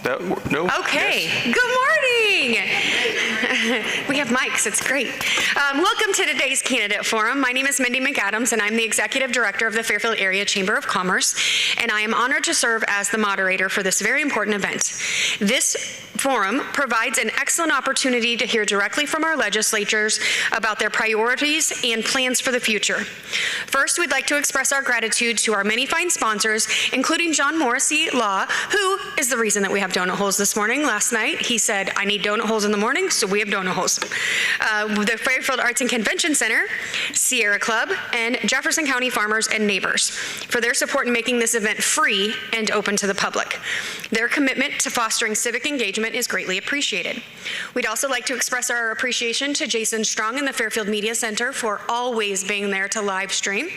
No? Okay. Yes. Good morning. We have mics. It's great. Welcome to today's Candidate Forum. My name is Mindy McAdams, and I'm the Executive Director of the Fairfield Area Chamber of Commerce, and I am honored to serve as the moderator for this very important event. This forum provides an excellent opportunity to hear directly from our legislators about their priorities and plans for the future. First, we'd like to express our gratitude to our many fine sponsors, including John Morrissey Law, who is the reason that we have donut holes this morning. Last night, he said, I need donut holes in the morning, so we have donut holes. The Fairfield Arts and Convention Center, Sierra Club, and Jefferson County Farmers and Neighbors for their support in making this event free and open to the public. Their commitment to fostering civic engagement is greatly appreciated. We'd also like to express our appreciation to Jason Strong and the Fairfield Media Center for always being there to live stream.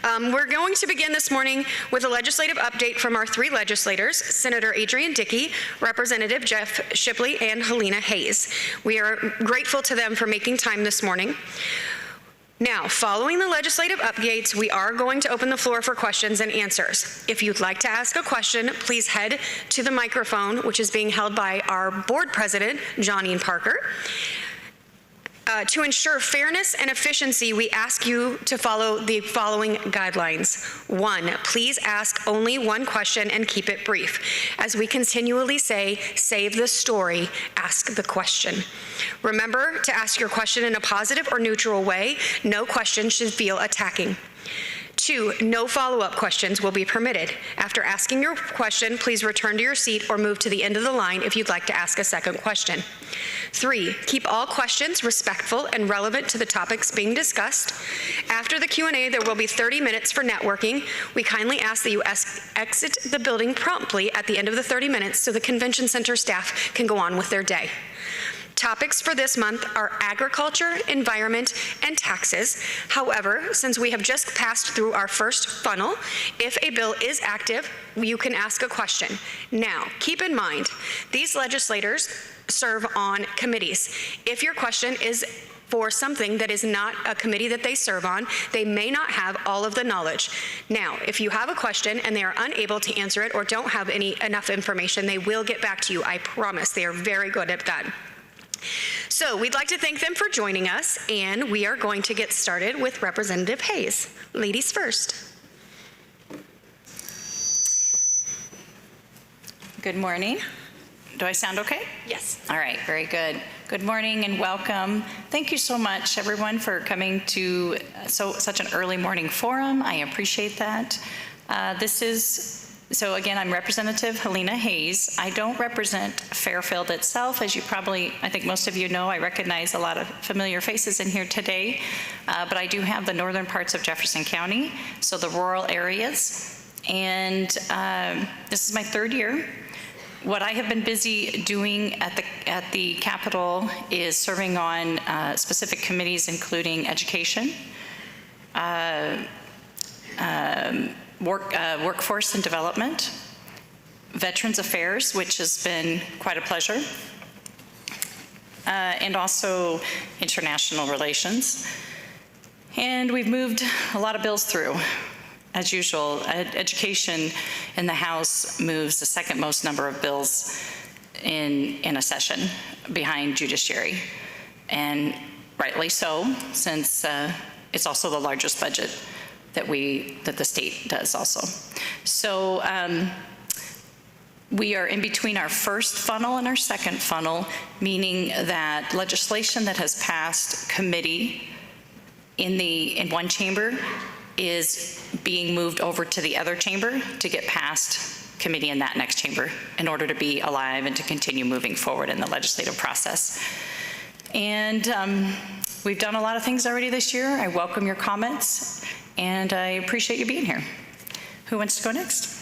We're going to begin this morning with a legislative update from our three legislators, Senator Adrian Dickey, Representative Jeff Shipley, and Helena Hayes. We are grateful to them for making time this morning. Now, following the legislative updates, we are going to open the floor for questions and answers. If you'd like to ask a question, please head to the microphone, which is being held by our board president, Johnny Parker. To ensure fairness and efficiency, we ask you to follow the following guidelines. 1, please ask only one question and keep it brief. As we continually say, save the story, ask the question. Remember to ask your question in a positive or neutral way. No question should feel attacking. 2, no follow-up questions will be permitted. After asking your question, please return to your seat or move to the end of the line if you'd like to ask a second question. 3, keep all questions respectful and relevant to the topics being discussed. After the Q&A, there will be 30 minutes for networking. We kindly ask that you exit the building promptly at the end of the 30 minutes so the convention center staff can go on with their day. Topics for this month are agriculture, environment, and taxes. However, since we have just passed through our first funnel, if a bill is active, you can ask a question. Now, keep in mind, these legislators serve on committees. If your question is for something that is not a committee that they serve on, they may not have all of the knowledge. Now, if you have a question and they are unable to answer it or don't have enough information, they will get back to you. I promise. They are very good at that. So we'd like to thank them for joining us, and we are going to get started with Representative Hayes. Ladies first. Good morning. Do I sound okay? Yes. All right, very good. Good morning and welcome. Thank you so much, everyone, for coming to such an early morning forum. I appreciate that. So again, I'm Representative Helena Hayes. I don't represent Fairfield itself. As you probably, I think most of you know, I recognize a lot of familiar faces in here today, but I do have the northern parts of Jefferson County, so the rural areas. And this is my third year. What I have been busy doing at the Capitol is serving on specific committees, including education, workforce and development, Veterans Affairs, which has been quite a pleasure, and also international relations. And we've moved a lot of bills through. As usual, education in the House moves the second most number of bills in a session behind judiciary, and rightly so, since it's also the largest budget that the state does also. So we are in between our first funnel and our second funnel, meaning that legislation that has passed committee in one chamber is being moved over to the other chamber to get past committee in that next chamber in order to be alive and to continue moving forward in the legislative process. And we've done a lot of things already this year. I welcome your comments, and I appreciate you being here. Who wants to go next?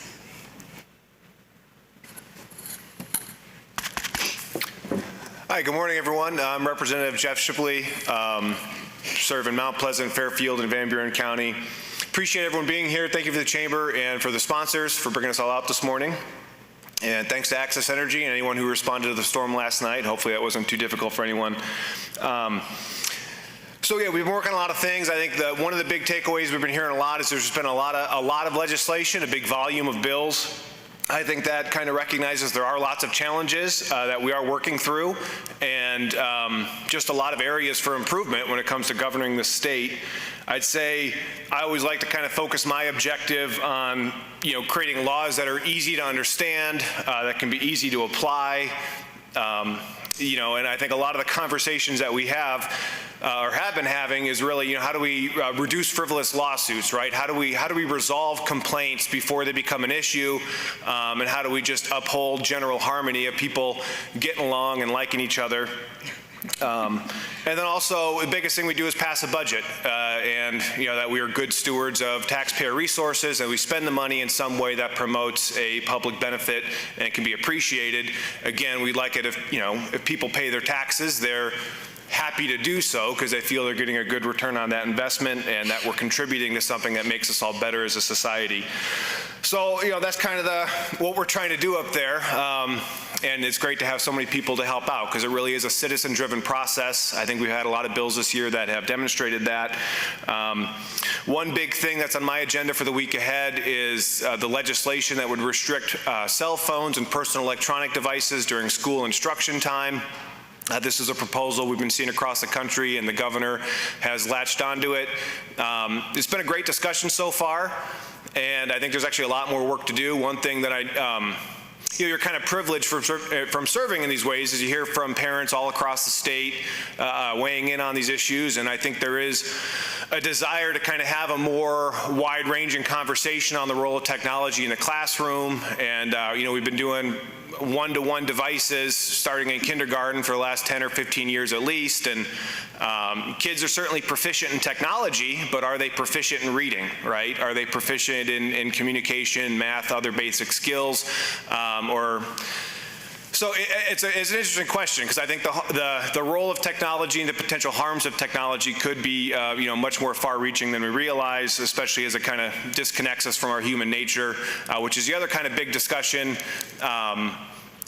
Hi, good morning, everyone. I'm Representative Jeff Shipley, serve in Mount Pleasant, Fairfield, and Van Buren County. Appreciate everyone being here. Thank you for the chamber and for the sponsors for bringing us all out this morning. And thanks to Access Energy and anyone who responded to the storm last night. Hopefully that wasn't too difficult for anyone. So yeah, we've been working on a lot of things. I think one of the big takeaways we've been hearing a lot is there's been a lot of legislation, a big volume of bills. I think that kind of recognizes there are lots of challenges that we are working through, and just a lot of areas for improvement when it comes to governing the state. I'd say I always like to kind of focus my objective on, creating laws that are easy to understand, that can be easy to apply. And I think a lot of the conversations that we have or have been having is really, how do we reduce frivolous lawsuits, right? How do we resolve complaints before they become an issue, and how do we just uphold general harmony of people getting along and liking each other? And then also, the biggest thing we do is pass a budget, and that we are good stewards of taxpayer resources, and we spend the money in some way that promotes a public benefit and can be appreciated. Again, we'd like it if people pay their taxes, they're happy to do so because they feel they're getting a good return on that investment and that we're contributing to something that makes us all better as a society. So, that's kind of what we're trying to do up there. And it's great to have so many people to help out because it really is a citizen-driven process. I think we've had a lot of bills this year that have demonstrated that. One big thing that's on my agenda for the week ahead is the legislation that would restrict cell phones and personal electronic devices during school instruction time. This is a proposal we've been seeing across the country, and the governor has latched onto it. It's been a great discussion so far, and I think there's actually a lot more work to do. One thing that you're kind of privileged from serving in these ways is you hear from parents all across the state weighing in on these issues, and I think there is a desire to kind of have a more wide-ranging conversation on the role of technology in the classroom. And we've been doing one-to-one devices starting in kindergarten for the last 10 or 15 years at least, and kids are certainly proficient in technology, but are they proficient in reading, right? Are they proficient in communication, math, other basic skills, So it's an interesting question because I think the role of technology and the potential harms of technology could be much more far-reaching than we realize, especially as it kind of disconnects us from our human nature, which is the other kind of big discussion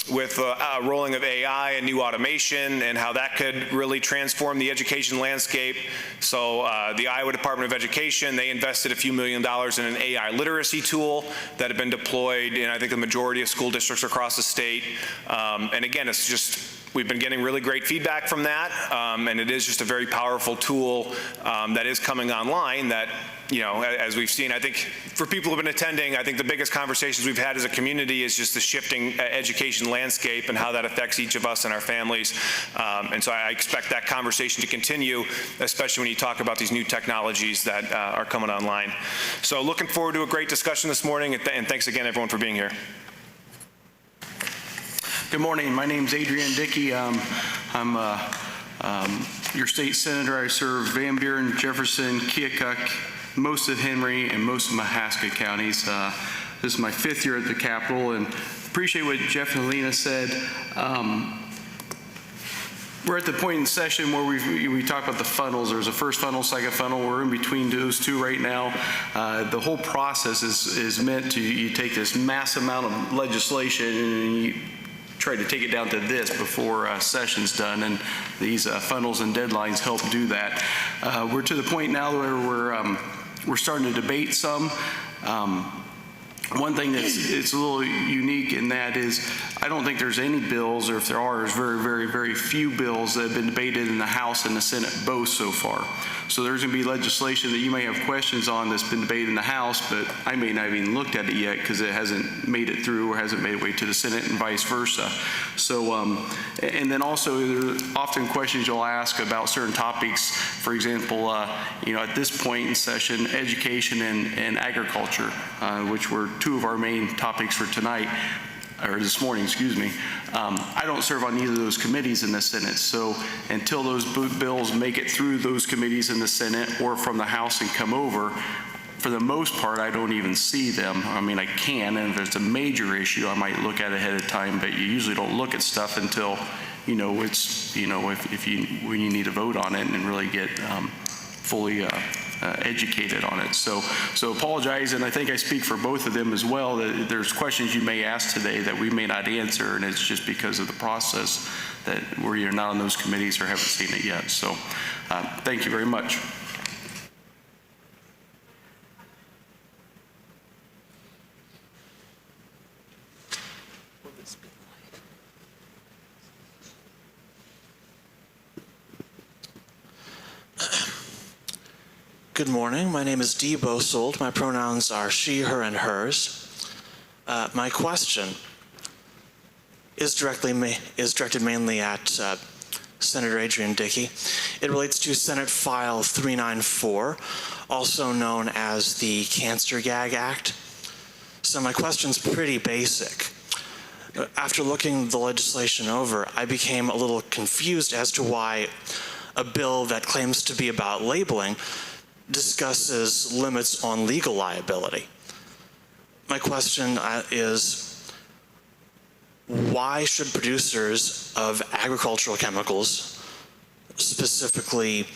with rolling of AI and new automation and how that could really transform the education landscape. So the Iowa Department of Education, they invested a few $1 million in an AI literacy tool that had been deployed in, I think, the majority of school districts across the state. And again, it's just, we've been getting really great feedback from that, and it is just a very powerful tool that is coming online that, as we've seen, I think for people who've been attending, I think the biggest conversations we've had as a community is just the shifting education landscape and how that affects each of us and our families. And so I expect that conversation to continue, especially when you talk about these new technologies that are coming online. So looking forward to a great discussion this morning, and thanks again, everyone, for being here. Good morning. My name's Adrian Dickey. I'm your state senator. I serve Van Buren, Jefferson, Keokuk, most of Henry, and most of Mahaska counties. This is my 5th year at the Capitol, and appreciate what Jeff and Helena said. We're at the point in session where we talk about the funnels. There's a first funnel, second funnel. We're in between those two right now. The whole process is meant to, you take this mass amount of legislation and you try to take it down to this before session's done, and these funnels and deadlines help do that. We're to the point now where we're starting to debate some. One thing it's a little unique in that is I don't think there's any bills, or if there are, there's very, very, very few bills that have been debated in the House and the Senate both so far. So there's going to be legislation that you may have questions on that's been debated in the House, but I may not have even looked at it yet because it hasn't made it through or hasn't made its way to the Senate and vice versa. So, and then also there are often questions you'll ask about certain topics. For example, at this point in session, education and agriculture, which were two of our main topics for tonight, or this morning, excuse me. I don't serve on either of those committees in the Senate, so until those bills make it through those committees in the Senate or from the House and come over, for the most part, I don't even see them. I mean, I can, and if it's a major issue, I might look at it ahead of time, but you usually don't look at stuff until, it's, when you need to vote on it and really get fully educated on it. So apologize, and I think I speak for both of them as well, that there's questions you may ask today that we may not answer, and it's just because of the process that where you're not on those committees or haven't seen it yet. So thank you very much. Good morning. My name is Dee Bosold. My pronouns are she, her, and hers. My question is directed mainly at Senator Adrian Dickey. It relates to Senate File 394, also known as the Cancer Gag Act. So my question's pretty basic. After looking the legislation over, I became a little confused as to why a bill that claims to be about labeling discusses limits on legal liability. My question is, why should producers of agricultural chemicals, specifically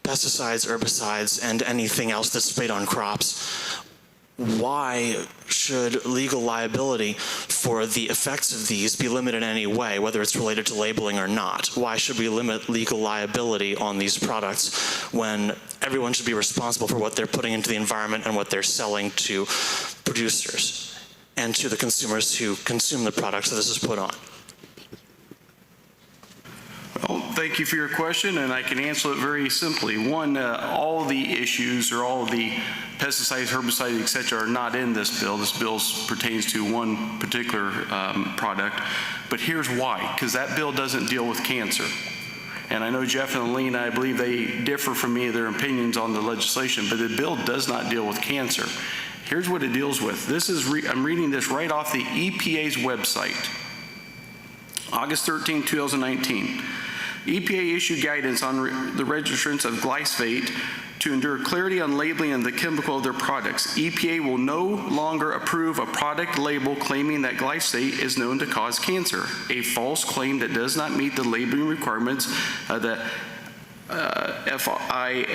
pesticides, herbicides, and anything else that's sprayed on crops, why should legal liability for the effects of these be limited in any way, whether it's related to labeling or not? Why should we limit legal liability on these products when everyone should be responsible for what they're putting into the environment and what they're selling to producers and to the consumers who consume the products that this is put on? Well, thank you for your question, and I can answer it very simply. One, all the issues or all the pesticides, herbicides, et cetera, are not in this bill. This bill pertains to one particular product, but here's why, because that bill doesn't deal with cancer. And I know Jeff and Helena, I believe they differ from me, their opinions on the legislation, but the bill does not deal with cancer. Here's what it deals with. This is, I'm reading this right off the EPA's website. August 13, 2019. EPA issued guidance on the registrants of glyphosate to ensure clarity on labeling and the chemical of their products. EPA will no longer approve a product label claiming that glyphosate is known to cause cancer, a false claim that does not meet the labeling requirements of the FIFRA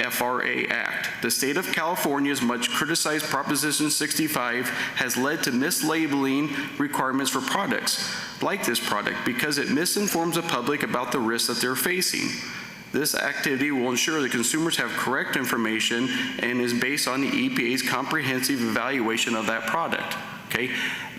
Act. The state of California's much criticized Proposition 65 has led to mislabeling requirements for products like this product because it misinforms the public about the risks that they're facing. This activity will ensure that consumers have correct information and is based on the EPA's comprehensive evaluation of that product. Okay?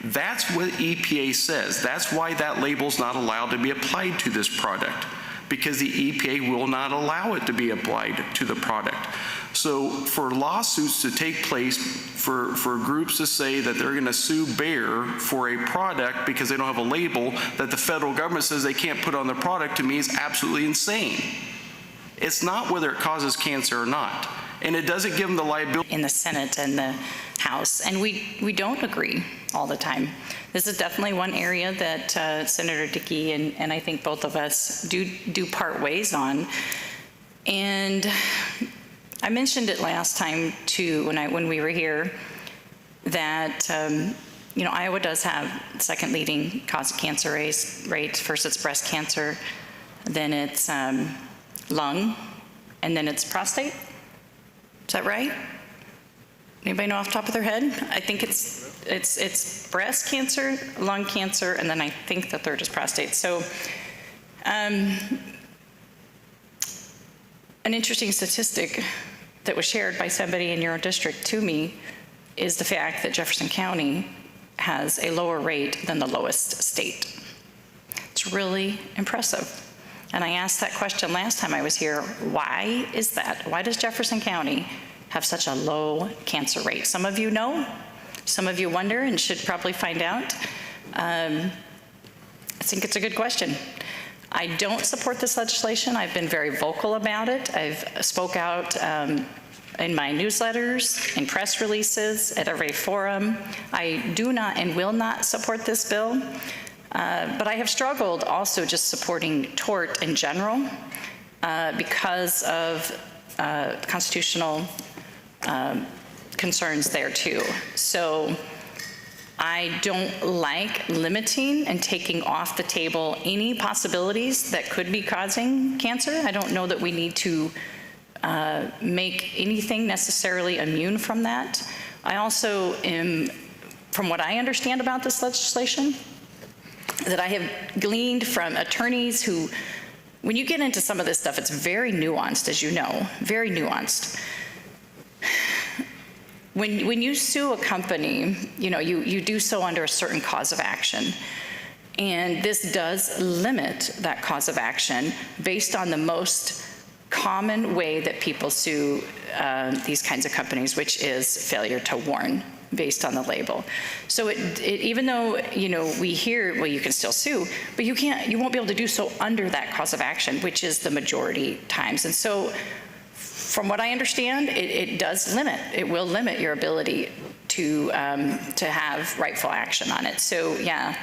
That's what EPA says. That's why that label's not allowed to be applied to this product, because the EPA will not allow it to be applied to the product. So for lawsuits to take place, for groups to say that they're going to sue Bayer for a product because they don't have a label that the federal government says they can't put on their product, to me is absolutely insane. It's not whether it causes cancer or not. And it doesn't give them the liability. In the Senate and the House, and we don't agree all the time. This is definitely one area that Senator Dickey and I think both of us do part ways on. And I mentioned it last time too when we were here that Iowa does have second leading cause of cancer rate. First it's breast cancer, then it's lung, and then it's prostate. Is that right? Anybody know off the top of their head? I think it's breast cancer, lung cancer, and then I think the third is prostate. So an interesting statistic that was shared by somebody in your district to me is the fact that Jefferson County has a lower rate than the lowest state. It's really impressive. And I asked that question last time I was here, why is that? Why does Jefferson County have such a low cancer rate? Some of you know, some of you wonder and should probably find out. I think it's a good question. I don't support this legislation. I've been very vocal about it. I've spoke out in my newsletters, in press releases, at every forum. I do not and will not support this bill. But I have struggled also just supporting tort in general because of constitutional concerns there too. So I don't like limiting and taking off the table any possibilities that could be causing cancer. I don't know that we need to make anything necessarily immune from that. I also am, from what I understand about this legislation, that I have gleaned from attorneys who, when you get into some of this stuff, it's very nuanced, as you know, very nuanced. When you sue a company, you do so under a certain cause of action. And this does limit that cause of action based on the most common way that people sue these kinds of companies, which is failure to warn based on the label. So even though, we hear, well, you can still sue, but you won't be able to do so under that cause of action, which is the majority times. And so from what I understand, it will limit your ability to have rightful action on it. So yeah,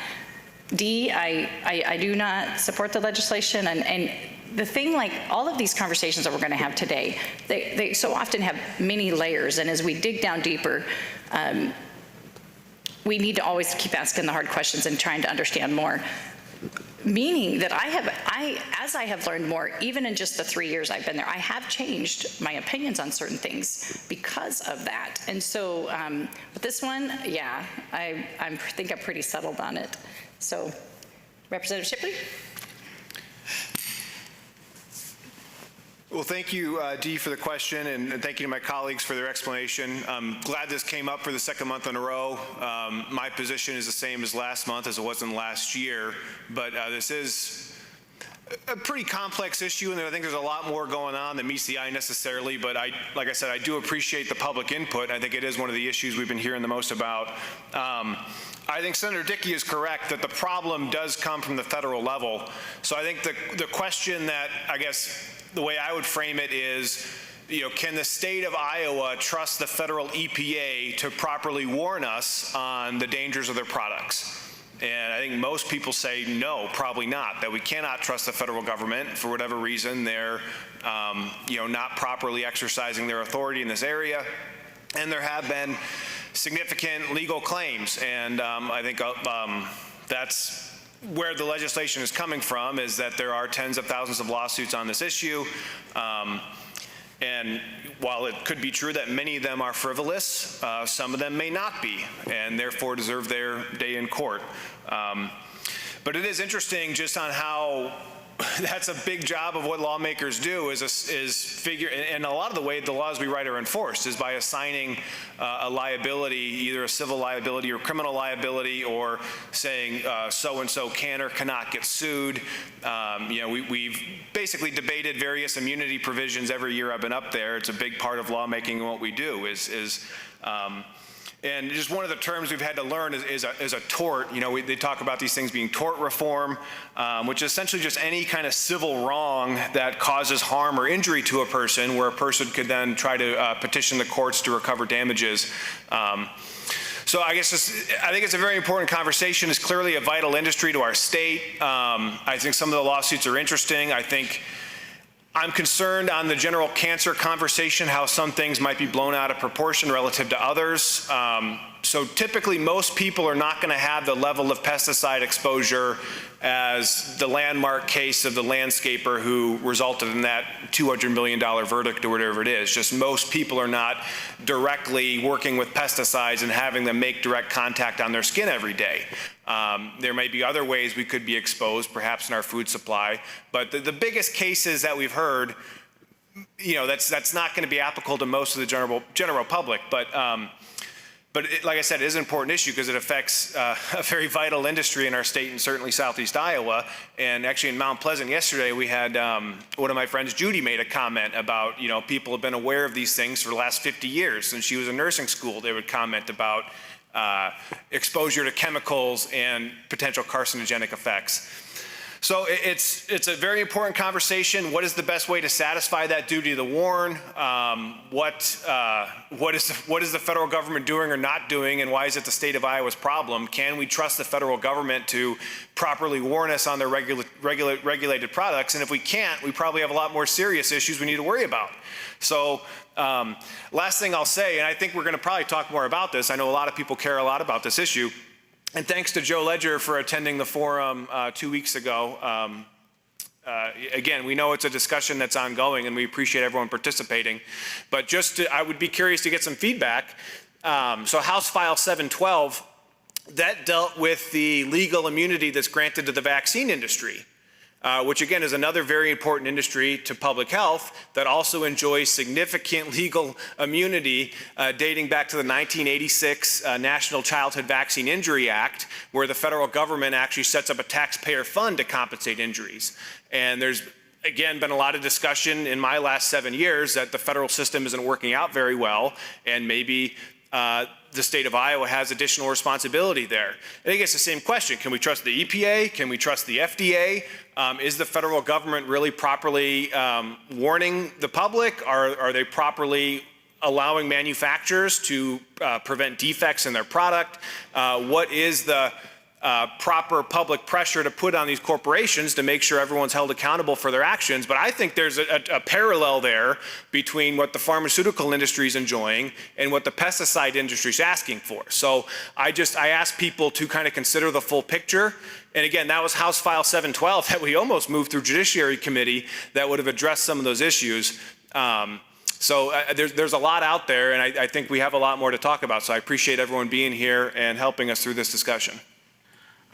D, I do not support the legislation, and the thing, like all of these conversations that we're going to have today, they so often have many layers, and as we dig down deeper, we need to always keep asking the hard questions and trying to understand more. Meaning that as I have learned more, even in just the 3 years I've been there, I have changed my opinions on certain things because of that. And so with this one, yeah, I think I'm pretty settled on it. So, Representative Shipley? Well, thank you, Dee, for the question, and thank you to my colleagues for their explanation. I'm glad this came up for the second month in a row. My position is the same as last month as it was in last year, but this is a pretty complex issue, and I think there's a lot more going on than meets the eye necessarily, but like I said, I do appreciate the public input. I think it is one of the issues we've been hearing the most about. I think Senator Dickey is correct that the problem does come from the federal level. So I think the question that, I guess, the way I would frame it is, can the state of Iowa trust the federal EPA to properly warn us on the dangers of their products? And I think most people say no, probably not, that we cannot trust the federal government for whatever reason. They're not properly exercising their authority in this area. And there have been significant legal claims. And I think that's where the legislation is coming from, is that there are tens of thousands of lawsuits on this issue. And while it could be true that many of them are frivolous, some of them may not be, and therefore deserve their day in court. But it is interesting just on how that's a big job of what lawmakers do is figure, and a lot of the way the laws we write are enforced is by assigning a liability, either a civil liability or criminal liability, or saying so-and-so can or cannot get sued. We've basically debated various immunity provisions every year I've been up there. It's a big part of lawmaking, and what we do and just one of the terms we've had to learn is a tort. They talk about these things being tort reform, which is essentially just any kind of civil wrong that causes harm or injury to a person, where a person could then try to petition the courts to recover damages. So I think it's a very important conversation. It's clearly a vital industry to our state. I think some of the lawsuits are interesting. I'm concerned on the general cancer conversation, how some things might be blown out of proportion relative to others. So typically most people are not going to have the level of pesticide exposure as the landmark case of the landscaper who resulted in that $200 million verdict or whatever it is. Just most people are not directly working with pesticides and having them make direct contact on their skin every day. There may be other ways we could be exposed, perhaps in our food supply, but the biggest cases that we've heard, that's not going to be applicable to most of the general public, but like I said, it is an important issue because it affects a very vital industry in our state and certainly southeast Iowa. And actually in Mount Pleasant yesterday, we had one of my friends, Judy, made a comment about, people have been aware of these things for the last 50 years. Since she was in nursing school, they would comment about exposure to chemicals and potential carcinogenic effects. So it's a very important conversation. What is the best way to satisfy that duty to warn? What is the federal government doing or not doing, and why is it the state of Iowa's problem? Can we trust the federal government to properly warn us on their regulated products? And if we can't, we probably have a lot more serious issues we need to worry about. So last thing I'll say, and I think we're going to probably talk more about this. I know a lot of people care a lot about this issue. And thanks to Joe Ledger for attending the forum 2 weeks ago. Again, we know it's a discussion that's ongoing, and we appreciate everyone participating. But I would be curious to get some feedback. So House File 712, that dealt with the legal immunity that's granted to the vaccine industry, which again is another very important industry to public health that also enjoys significant legal immunity dating back to the 1986 National Childhood Vaccine Injury Act, where the federal government actually sets up a taxpayer fund to compensate injuries. And there's again, been a lot of discussion in my last 7 years that the federal system isn't working out very well, and maybe the state of Iowa has additional responsibility there. I think it's the same question. Can we trust the EPA? Can we trust the FDA? Is the federal government really properly warning the public? Are they properly allowing manufacturers to prevent defects in their product? What is the proper public pressure to put on these corporations to make sure everyone's held accountable for their actions? But I think there's a parallel there between what the pharmaceutical industry is enjoying and what the pesticide industry is asking for. So I ask people to kind of consider the full picture. And again, that was House File 712 that we almost moved through Judiciary Committee that would have addressed some of those issues. So there's a lot out there, and I think we have a lot more to talk about. So I appreciate everyone being here and helping us through this discussion.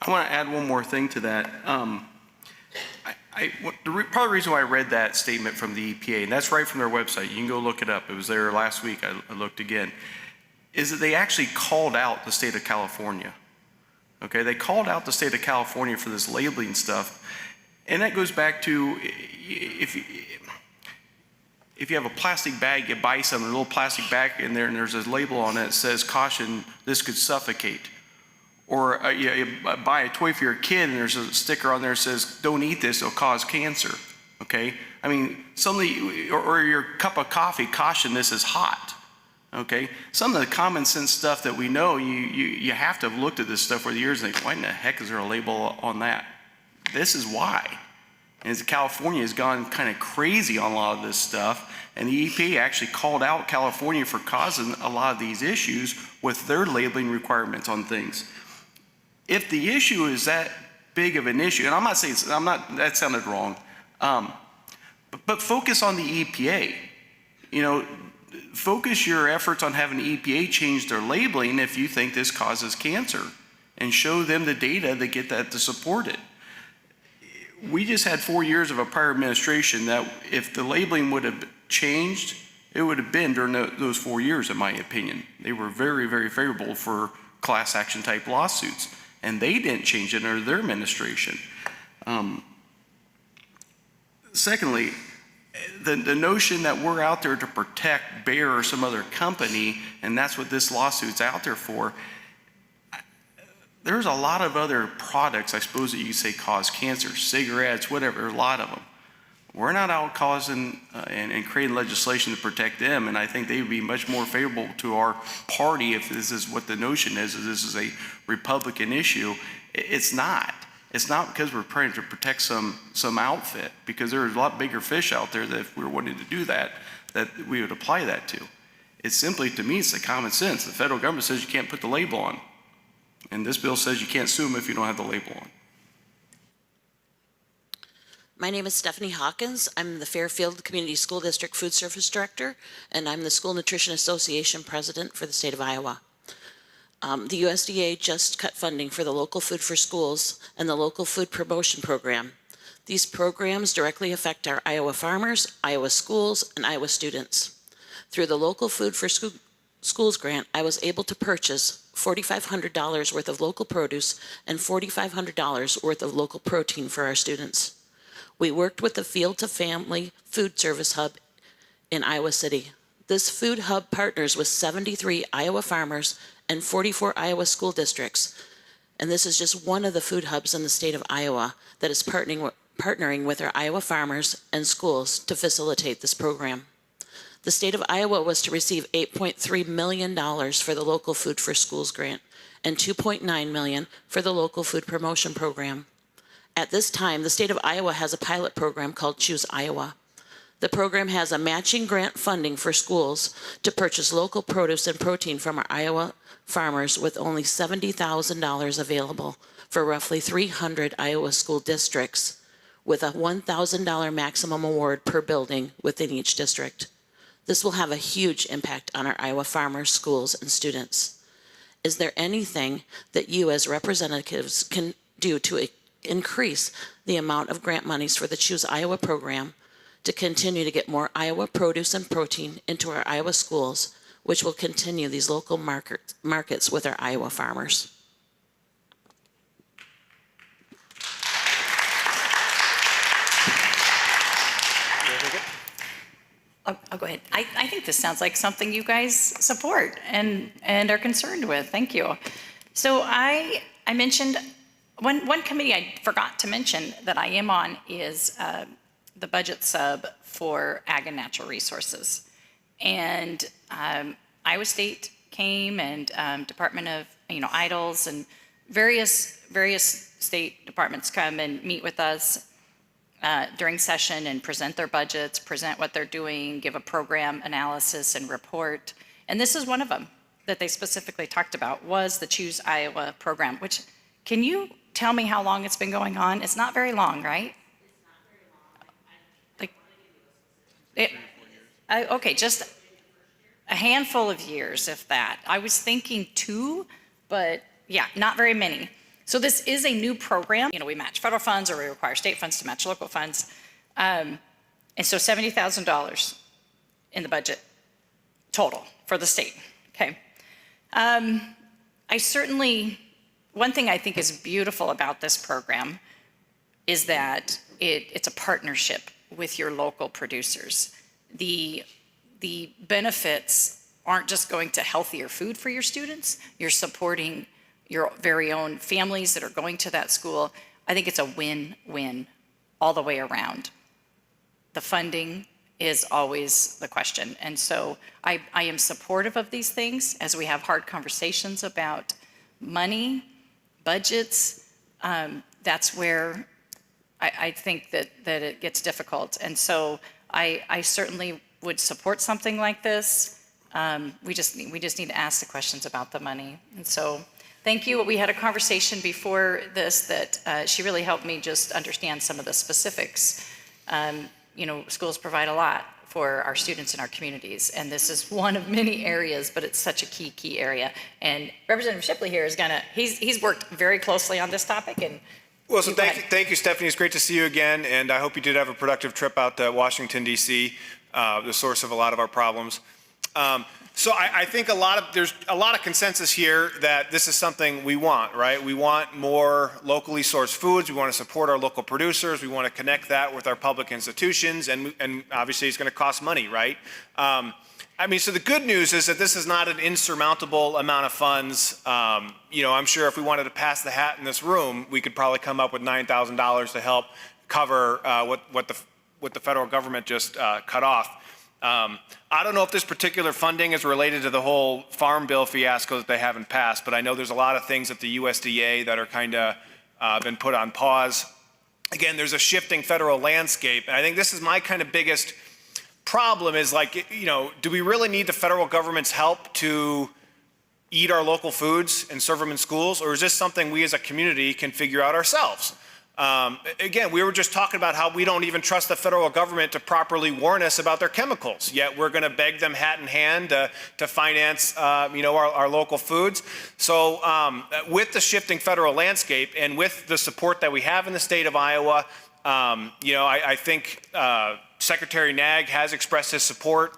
I want to add one more thing to that. Part of the reason why I read that statement from the EPA, and that's right from their website, you can go look it up. It was there last week. I looked again. Is that they actually called out the state of California. Okay, they called out the state of California for this labeling stuff, and that goes back to if you have a plastic bag, you buy something, a little plastic bag in there, and there's a label on it that says, "Caution, this could suffocate." Or you buy a toy for your kid and there's a sticker on there that says, "Don't eat this, it'll cause cancer." Okay? I mean, or your cup of coffee, "Caution, this is hot." Okay? Some of the common sense stuff that we know, you have to have looked at this stuff over the years and think, why in the heck is there a label on that? This is why. And California has gone kind of crazy on a lot of this stuff, and the EPA actually called out California for causing a lot of these issues with their labeling requirements on things. If the issue is that big of an issue, and I'm not saying, that sounded wrong, but focus on the EPA. You know, focus your efforts on having the EPA change their labeling if you think this causes cancer, and show them the data that get that to support it. We just had 4 years of a prior administration that if the labeling would have changed, it would have been during those 4 years, in my opinion. They were very, very favorable for class action type lawsuits. And they didn't change it under their administration. Secondly, the notion that we're out there to protect Bayer or some other company, and that's what this lawsuit's out there for. There's a lot of other products, I suppose, that you say cause cancer, cigarettes, whatever, a lot of them. We're not out causing and creating legislation to protect them, and I think they would be much more favorable to our party if this is what the notion is this is a Republican issue. It's not. It's not because we're trying to protect some outfit, because there's a lot bigger fish out there that if we were wanting to do that we would apply that to. It's simply, to me, it's the common sense. The federal government says you can't put the label on, and this bill says you can't sue them if you don't have the label on. My name is Stephanie Hawkins. I'm the Fairfield Community School District Food Service Director, and I'm the School Nutrition Association President for the state of Iowa. The USDA just cut funding for the Local Food for Schools and the Local Food Promotion Program. These programs directly affect our Iowa farmers, Iowa schools, and Iowa students. Through the Local Food for Schools grant, I was able to purchase $4,500 worth of local produce and $4,500 worth of local protein for our students. We worked with the Field to Family Food Service Hub in Iowa City. This food hub partners with 73 Iowa farmers and 44 Iowa school districts. And this is just one of the food hubs in the state of Iowa that is partnering with our Iowa farmers and schools to facilitate this program. The state of Iowa was to receive $8.3 million for the Local Food for Schools grant and $2.9 million for the Local Food Promotion Program. At this time, the state of Iowa has a pilot program called Choose Iowa. The program has a matching grant funding for schools to purchase local produce and protein from our Iowa farmers, with only $70,000 available for roughly 300 Iowa school districts, with a $1,000 maximum award per building within each district. This will have a huge impact on our Iowa farmers, schools, and students. Is there anything that you as representatives can do to increase the amount of grant monies for the Choose Iowa program to continue to get more Iowa produce and protein into our Iowa schools, which will continue these local markets with our Iowa farmers? I'll go ahead. I think this sounds like something you guys support and are concerned with. Thank you. So I mentioned, one committee I forgot to mention that I am on is the budget sub for Ag and Natural Resources. And Iowa State came and Department of, IDLES and various state departments come and meet with us during session and present their budgets, present what they're doing, give a program analysis and report. And this is one of them that they specifically talked about, was the Choose Iowa program, which, can you tell me how long it's been going on? It's not very long, right? It's not very long. Okay, just a handful of years, if that. I was thinking 2, but yeah, not very many. So this is a new program. We match federal funds or we require state funds to match local funds. And so $70,000 in the budget total for the state, okay? One thing I think is beautiful about this program is that it's a partnership with your local producers. The benefits aren't just going to healthier food for your students, you're supporting your very own families that are going to that school. I think it's a win-win all the way around. The funding is always the question. And so I am supportive of these things as we have hard conversations about money, budgets. That's where I think that it gets difficult. And so I certainly would support something like this. We just need to ask the questions about the money. And so thank you. We had a conversation before this that she really helped me just understand some of the specifics. Schools provide a lot for our students in our communities, and this is one of many areas, but it's such a key area. And Representative Shipley here is he's worked very closely on this topic. And well, so thank you, Stephanie. It's great to see you again, and I hope you did have a productive trip out to Washington, D.C., the source of a lot of our problems. So I think there's a lot of consensus here that this is something we want, right? We want more locally sourced foods. We want to support our local producers. We want to connect that with our public institutions, and obviously it's going to cost money, right? So the good news is that this is not an insurmountable amount of funds. I'm sure if we wanted to pass the hat in this room, we could probably come up with $9,000 to help cover what the federal government just cut off. I don't know if this particular funding is related to the whole farm bill fiasco that they haven't passed, but I know there's a lot of things at the USDA that are kind of been put on pause. Again, there's a shifting federal landscape, and I think this is my kind of biggest problem is do we really need the federal government's help to eat our local foods and serve them in schools, or is this something we as a community can figure out ourselves? Again, we were just talking about how we don't even trust the federal government to properly warn us about their chemicals, yet we're going to beg them hat in hand to finance, our local foods. So with the shifting federal landscape and with the support that we have in the state of Iowa, I think Secretary Nag has expressed his support.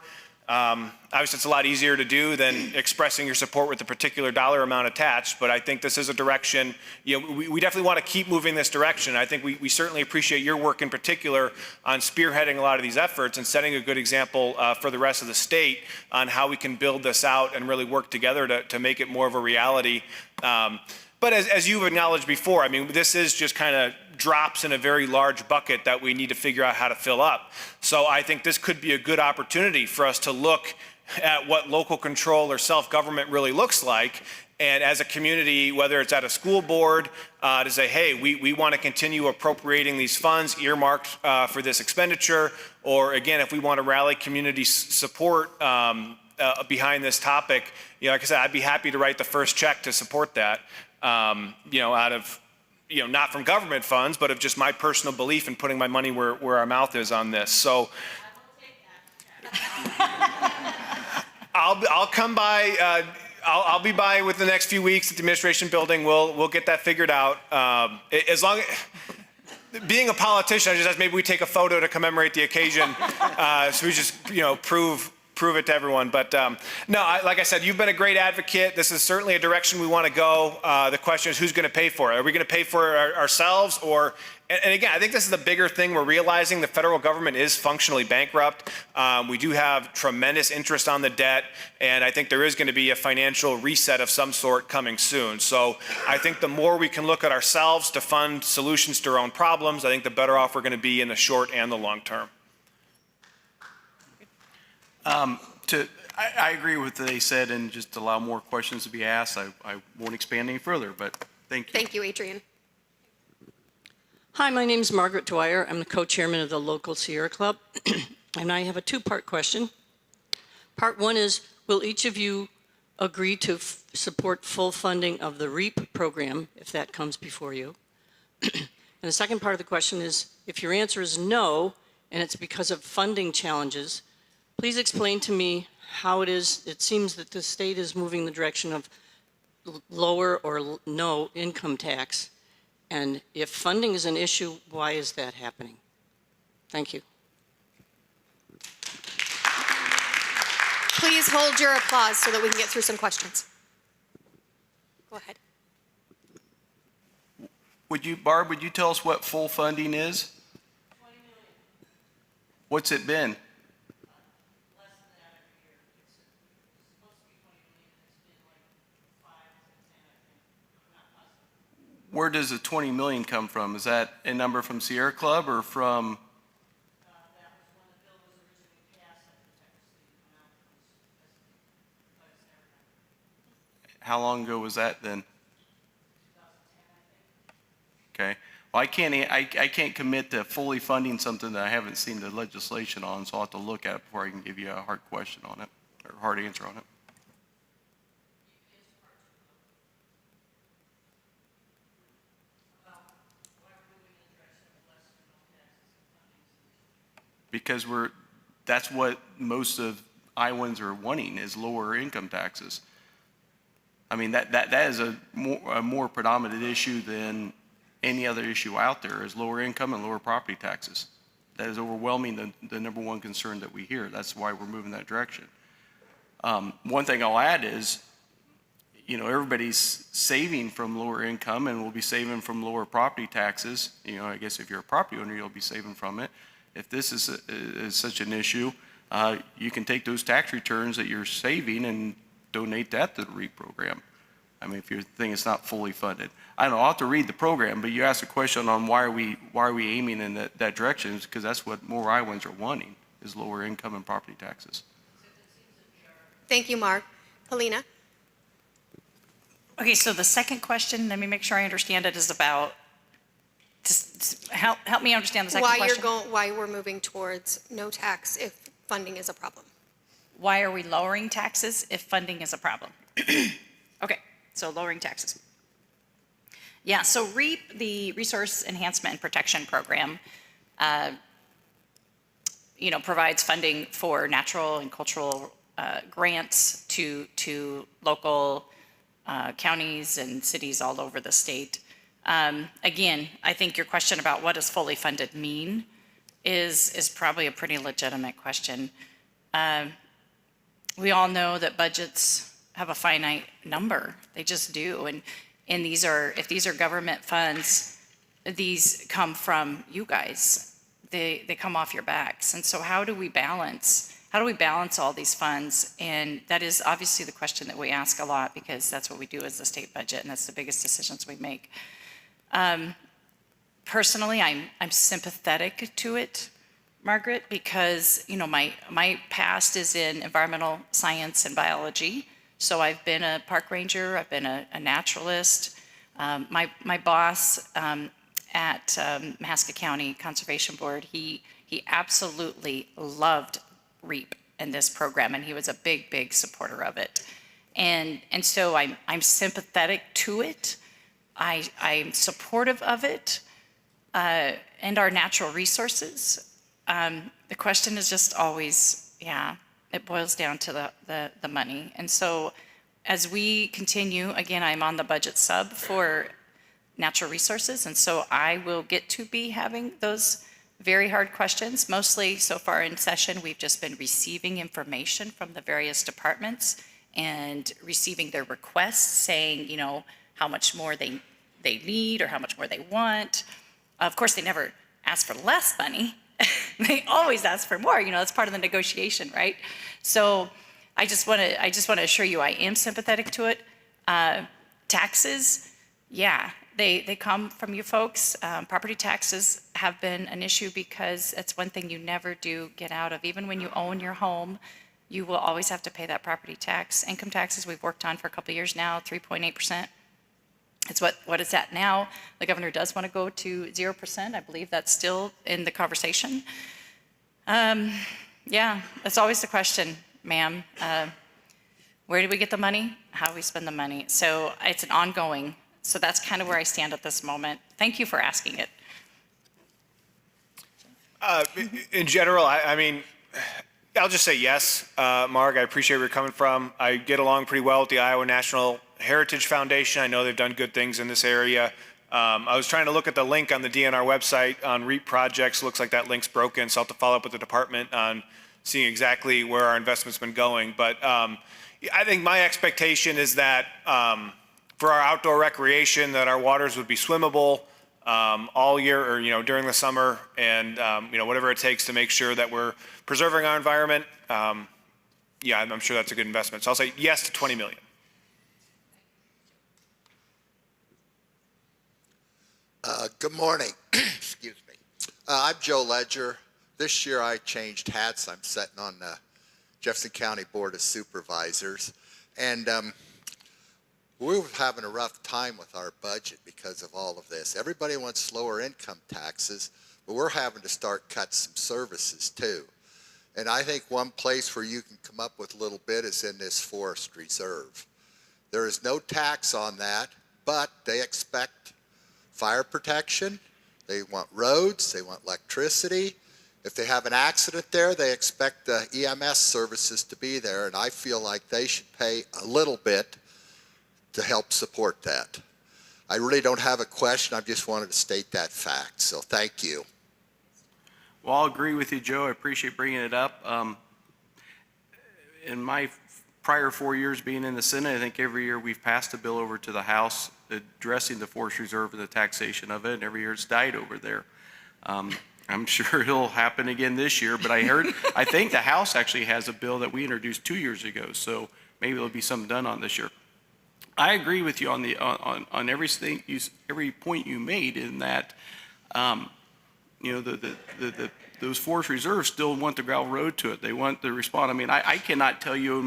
Obviously, it's a lot easier to do than expressing your support with a particular dollar amount attached, but I think this is a direction, we definitely want to keep moving this direction. I think we certainly appreciate your work in particular on spearheading a lot of these efforts and setting a good example for the rest of the state on how we can build this out and really work together to make it more of a reality. But as you've acknowledged before, this is just kind of drops in a very large bucket that we need to figure out how to fill up. So I think this could be a good opportunity for us to look at what local control or self-government really looks like. And as a community, whether it's at a school board, to say, hey, we want to continue appropriating these funds earmarked for this expenditure, or again, if we want to rally community support behind this topic, like I said, I'd be happy to write the first check to support that, out of, not from government funds, but of just my personal belief in putting my money where our mouth is on this. So I'll come by, I'll be by with the next few weeks at the administration building. We'll get that figured out. As long as, being a politician, I just ask maybe we take a photo to commemorate the occasion. So we just, prove it to everyone. But no, like I said, you've been a great advocate. This is certainly a direction we want to go. The question is, who's going to pay for it? Are we going to pay for it ourselves, or And again, I think this is the bigger thing. We're realizing the federal government is functionally bankrupt. We do have tremendous interest on the debt, and I think there is going to be a financial reset of some sort coming soon. So I think the more we can look at ourselves to fund solutions to our own problems, I think the better off we're going to be in the short and the long term. I agree with what they said, and just allow more questions to be asked. I won't expand any further, but thank you. Thank you, Adrian. Hi, my name is Margaret Dwyer. I'm the co-chairman of the local Sierra Club, and I have a two-part question. Part one is, will each of you agree to support full funding of the REAP program if that comes before you? And the second part of the question is, if your answer is no, and it's because of funding challenges, please explain to me how it seems that the state is moving the direction of lower or no income tax. And if funding is an issue, why is that happening? Thank you. Please hold your applause so that we can get through some questions. Go ahead. Barb, would you tell us what full funding is? 20 million. What's it been? Less than that every year. It's supposed to be 20 million. It's been like 5 to 10, I think. Not possible. Where does the 20 million come from? Is that a number from Sierra Club or from? That was when the bill was originally passed at the Texas City amount, but it's never happened. How long ago was that then? 2010, I think. Okay. Well, I can't commit to fully funding something that I haven't seen the legislation on, so I'll have to look at it before I can give you a hard question on it, or hard answer on it. Because that's what most of Iowans are wanting, is lower income taxes. I mean, that is a more predominant issue than any other issue out there, is lower income and lower property taxes. That is overwhelming the number one concern that we hear. That's why we're moving that direction. One thing I'll add is, everybody's saving from lower income and will be saving from lower property taxes. I guess if you're a property owner, you'll be saving from it. If this is such an issue, you can take those tax returns that you're saving and donate that to the REAP program. I mean, if you think it's not fully funded. I don't know, I'll have to read the program, but you asked a question on why are we aiming in that direction, is because that's what more Iowans are wanting, is lower income and property taxes. Thank you, Mark. Helena? Okay, so the second question, let me make sure I understand it, is about, just help me understand the second question. Why we're moving towards no tax if funding is a problem. Why are we lowering taxes if funding is a problem? Okay, so lowering taxes. Yeah, so REAP, the Resource Enhancement and Protection Program, provides funding for natural and cultural grants to local counties and cities all over the state. Again, I think your question about what does fully funded mean is probably a pretty legitimate question. We all know that budgets have a finite number. They just do. And if these are government funds, these come from you guys. They come off your backs. And so how do we balance all these funds? And that is obviously the question that we ask a lot, because that's what we do as the state budget, and that's the biggest decisions we make. Personally, I'm sympathetic to it, Margaret, because my past is in environmental science and biology. So I've been a park ranger, I've been a naturalist. My boss at Mahaska County Conservation Board, he absolutely loved REAP and this program, and he was a big supporter of it. And so I'm sympathetic to it. I'm supportive of it and our natural resources. The question is just always, it boils down to the money. And so as we continue, again, I'm on the budget sub for natural resources, and so I will get to be having those very hard questions. Mostly so far in session, we've just been receiving information from the various departments and receiving their requests saying, how much more they need or how much more they want. Of course, they never ask for less money. They always ask for more. That's part of the negotiation, right? So I just want to assure you, I am sympathetic to it. Taxes, yeah, they come from you folks. Property taxes have been an issue because it's one thing you never do get out of. Even when you own your home, you will always have to pay that property tax. Income taxes we've worked on for a couple of years now, 3.8%. It's what it's at now. The governor does want to go to 0%. I believe that's still in the conversation. Yeah, that's always the question, ma'am. Where do we get the money? How do we spend the money? So it's an ongoing. So that's kind of where I stand at this moment. Thank you for asking it. In general, I mean, I'll just say yes, Mark. I appreciate where you're coming from. I get along pretty well with the Iowa National Heritage Foundation. I know they've done good things in this area. I was trying to look at the link on the DNR website on REAP projects. Looks like that link's broken, so I'll have to follow up with the department on seeing exactly where our investment's been going. But I think my expectation is that for our outdoor recreation, that our waters would be swimmable all year, or during the summer, and whatever it takes to make sure that we're preserving our environment. Yeah, I'm sure that's a good investment. So I'll say yes to 20 million. Good morning. Excuse me. I'm Joe Ledger. This year I changed hats. I'm sitting on the Jefferson County Board of Supervisors. And we were having a rough time with our budget because of all of this. Everybody wants lower income taxes, but we're having to start cut some services too. And I think one place where you can come up with a little bit is in this forest reserve. There is no tax on that, but they expect fire protection, they want roads, they want electricity. If they have an accident there, they expect the EMS services to be there, and I feel like they should pay a little bit to help support that. I really don't have a question, I just wanted to state that fact, so thank you. Well, I'll agree with you, Joe. I appreciate bringing it up. In my prior 4 years being in the Senate, I think every year we've passed a bill over to the House addressing the forest reserve and the taxation of it, and every year it's died over there. I'm sure it'll happen again this year, but I think the House actually has a bill that we introduced 2 years ago, so maybe there'll be something done on this year. I agree with you on everything, every point you made in that, those forest reserves still want the gravel road to it. They want to respond. I mean, I cannot tell you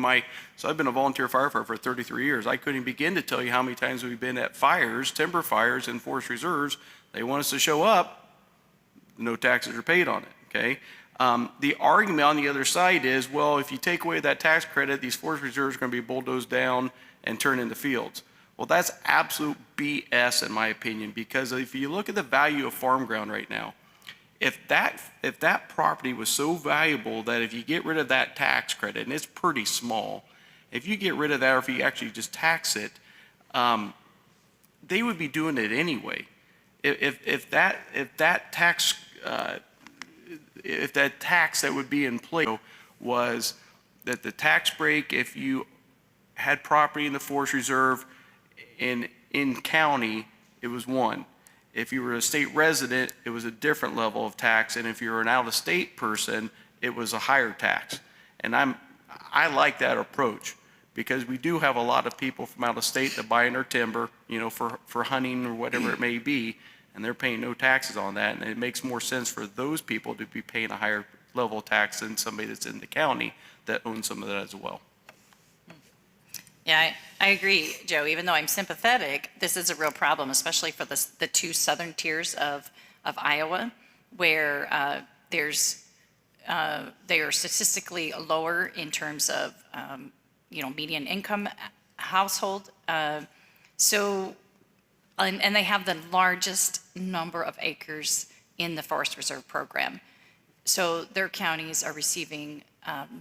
so I've been a volunteer firefighter for 33 years. I couldn't begin to tell you how many times we've been at fires, timber fires in forest reserves. They want us to show up. No taxes are paid on it, okay? The argument on the other side is, well, if you take away that tax credit, these forest reserves are going to be bulldozed down and turned into fields. Well, that's absolute BS in my opinion, because if you look at the value of farm ground right now, if that property was so valuable that if you get rid of that tax credit, and it's pretty small, if you get rid of that, or if you actually just tax it, they would be doing it anyway. If that tax that would be in place was that the tax break, if you had property in the forest reserve in county, it was one. If you were a state resident, it was a different level of tax, and if you were an out-of-state person, it was a higher tax. And I like that approach, because we do have a lot of people from out of state that buy in our timber, for hunting or whatever it may be, and they're paying no taxes on that, and it makes more sense for those people to be paying a higher level of tax than somebody that's in the county that owns some of that as well. Yeah, I agree, Joe. Even though I'm sympathetic, this is a real problem, especially for the two southern tiers of Iowa, where they are statistically lower in terms of median income household. And they have the largest number of acres in the Forest Reserve Program. So their counties are receiving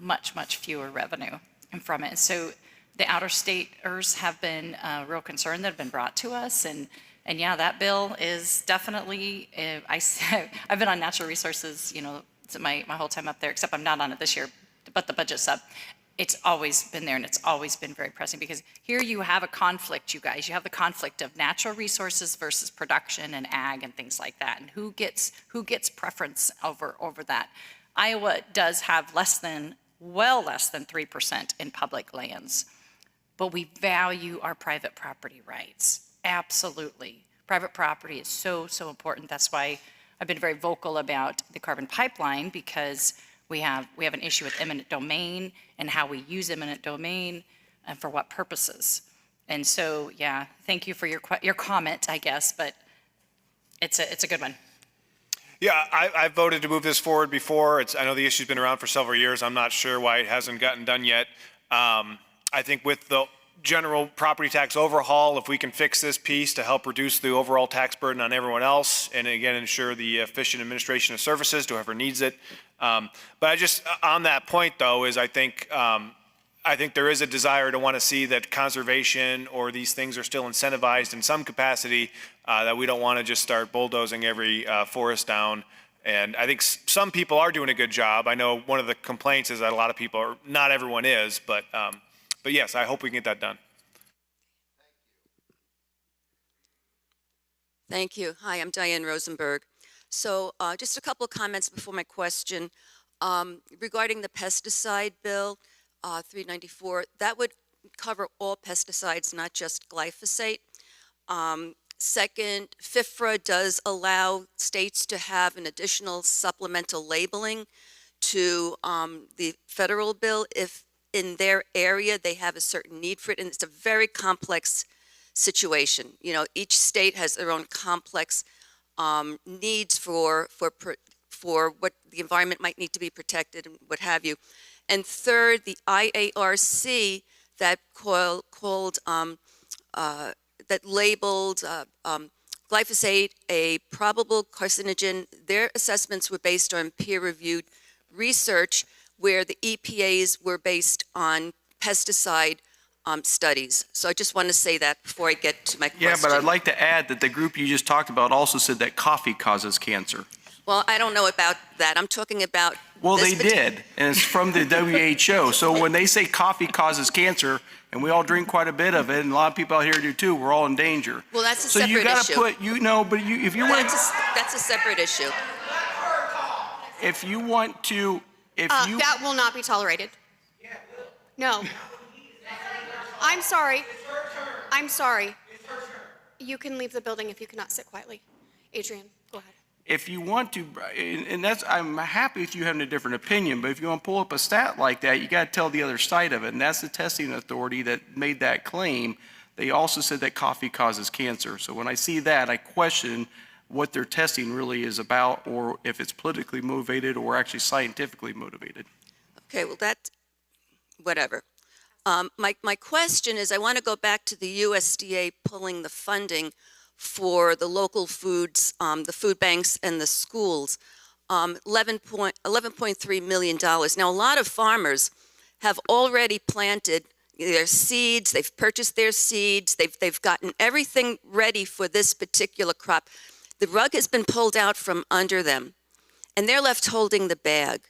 much fewer revenue from it. And so the outer staters have been a real concern that have been brought to us, and yeah, that bill is definitely. I've been on natural resources, my whole time up there, except I'm not on it this year, but the budget's up, it's always been there and it's always been very pressing, because here you have a conflict, you guys. You have the conflict of natural resources versus production and ag and things like that. And who gets preference over that? Iowa does have well less than 3% in public lands, but we value our private property rights. Absolutely. Private property is so, so important. That's why I've been very vocal about the carbon pipeline, because we have an issue with eminent domain and how we use eminent domain and for what purposes. And so, yeah, thank you for your comment, I guess, but it's a good one. Yeah, I voted to move this forward before. I know the issue's been around for several years. I'm not sure why it hasn't gotten done yet. I think with the general property tax overhaul, if we can fix this piece to help reduce the overall tax burden on everyone else, and again, ensure the efficient administration of services to whoever needs it. But I just, on that point though, is I think there is a desire to want to see that conservation or these things are still incentivized in some capacity, that we don't want to just start bulldozing every forest down. And I think some people are doing a good job. I know one of the complaints is that a lot of people not everyone is, but yes, I hope we can get that done. Thank you. Hi, I'm Diane Rosenberg. So just a couple of comments before my question. Regarding the pesticide bill, 394, that would cover all pesticides, not just glyphosate. Second, FIFRA does allow states to have an additional supplemental labeling to the federal bill if in their area they have a certain need for it, and it's a very complex situation. You know, each state has their own complex needs for what the environment might need to be protected and what have you. And third, the IARC that that labeled glyphosate a probable carcinogen. Their assessments were based on peer-reviewed research, where the EPA's were based on pesticide studies. So I just want to say that before I get to my question. Yeah, but I'd like to add that the group you just talked about also said that coffee causes cancer. Well, I don't know about that. I'm talking about. Well, they did, and it's from the WHO. So when they say coffee causes cancer, and we all drink quite a bit of it, and a lot of people out here do too, we're all in danger. Well, that's a so separate issue. So you got to put, but if you want. That's a separate issue. If you want to, that will not be tolerated. No. I'm sorry. I'm sorry. You can leave the building if you cannot sit quietly. Adrian, go ahead. If you want to, and I'm happy if you have a different opinion, but if you want to pull up a stat like that, you got to tell the other side of it. And that's the testing authority that made that claim. They also said that coffee causes cancer. So when I see that, I question what their testing really is about, or if it's politically motivated or actually scientifically motivated. Okay, well, whatever. My question is, I want to go back to the USDA pulling the funding for the local foods, the food banks and the schools, $11.3 million. Now, a lot of farmers have already planted their seeds, they've purchased their seeds, they've gotten everything ready for this particular crop. The rug has been pulled out from under them, and they're left holding the bag.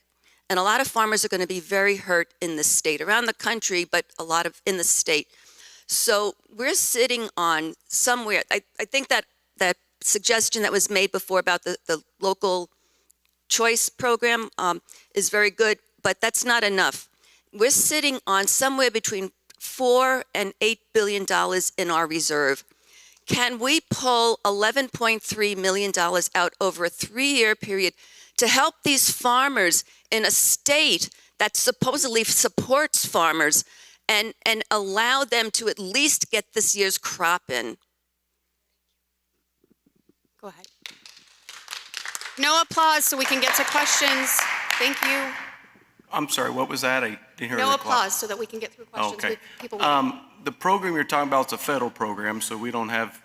And a lot of farmers are going to be very hurt in the state, around the country, but a lot of in the state. So we're sitting on somewhere, I think that suggestion that was made before about the local choice program is very good, but that's not enough. We're sitting on somewhere between $4 and $8 billion in our reserve. Can we pull $11.3 million out over a 3-year period to help these farmers in a state that supposedly supports farmers and allow them to at least get this year's crop in? Go ahead. No applause so we can get to questions. Thank you. I'm sorry, what was that? I didn't hear. No applause so that we can get through questions. Okay. With people waiting. The program you're talking about is a federal program, so we don't have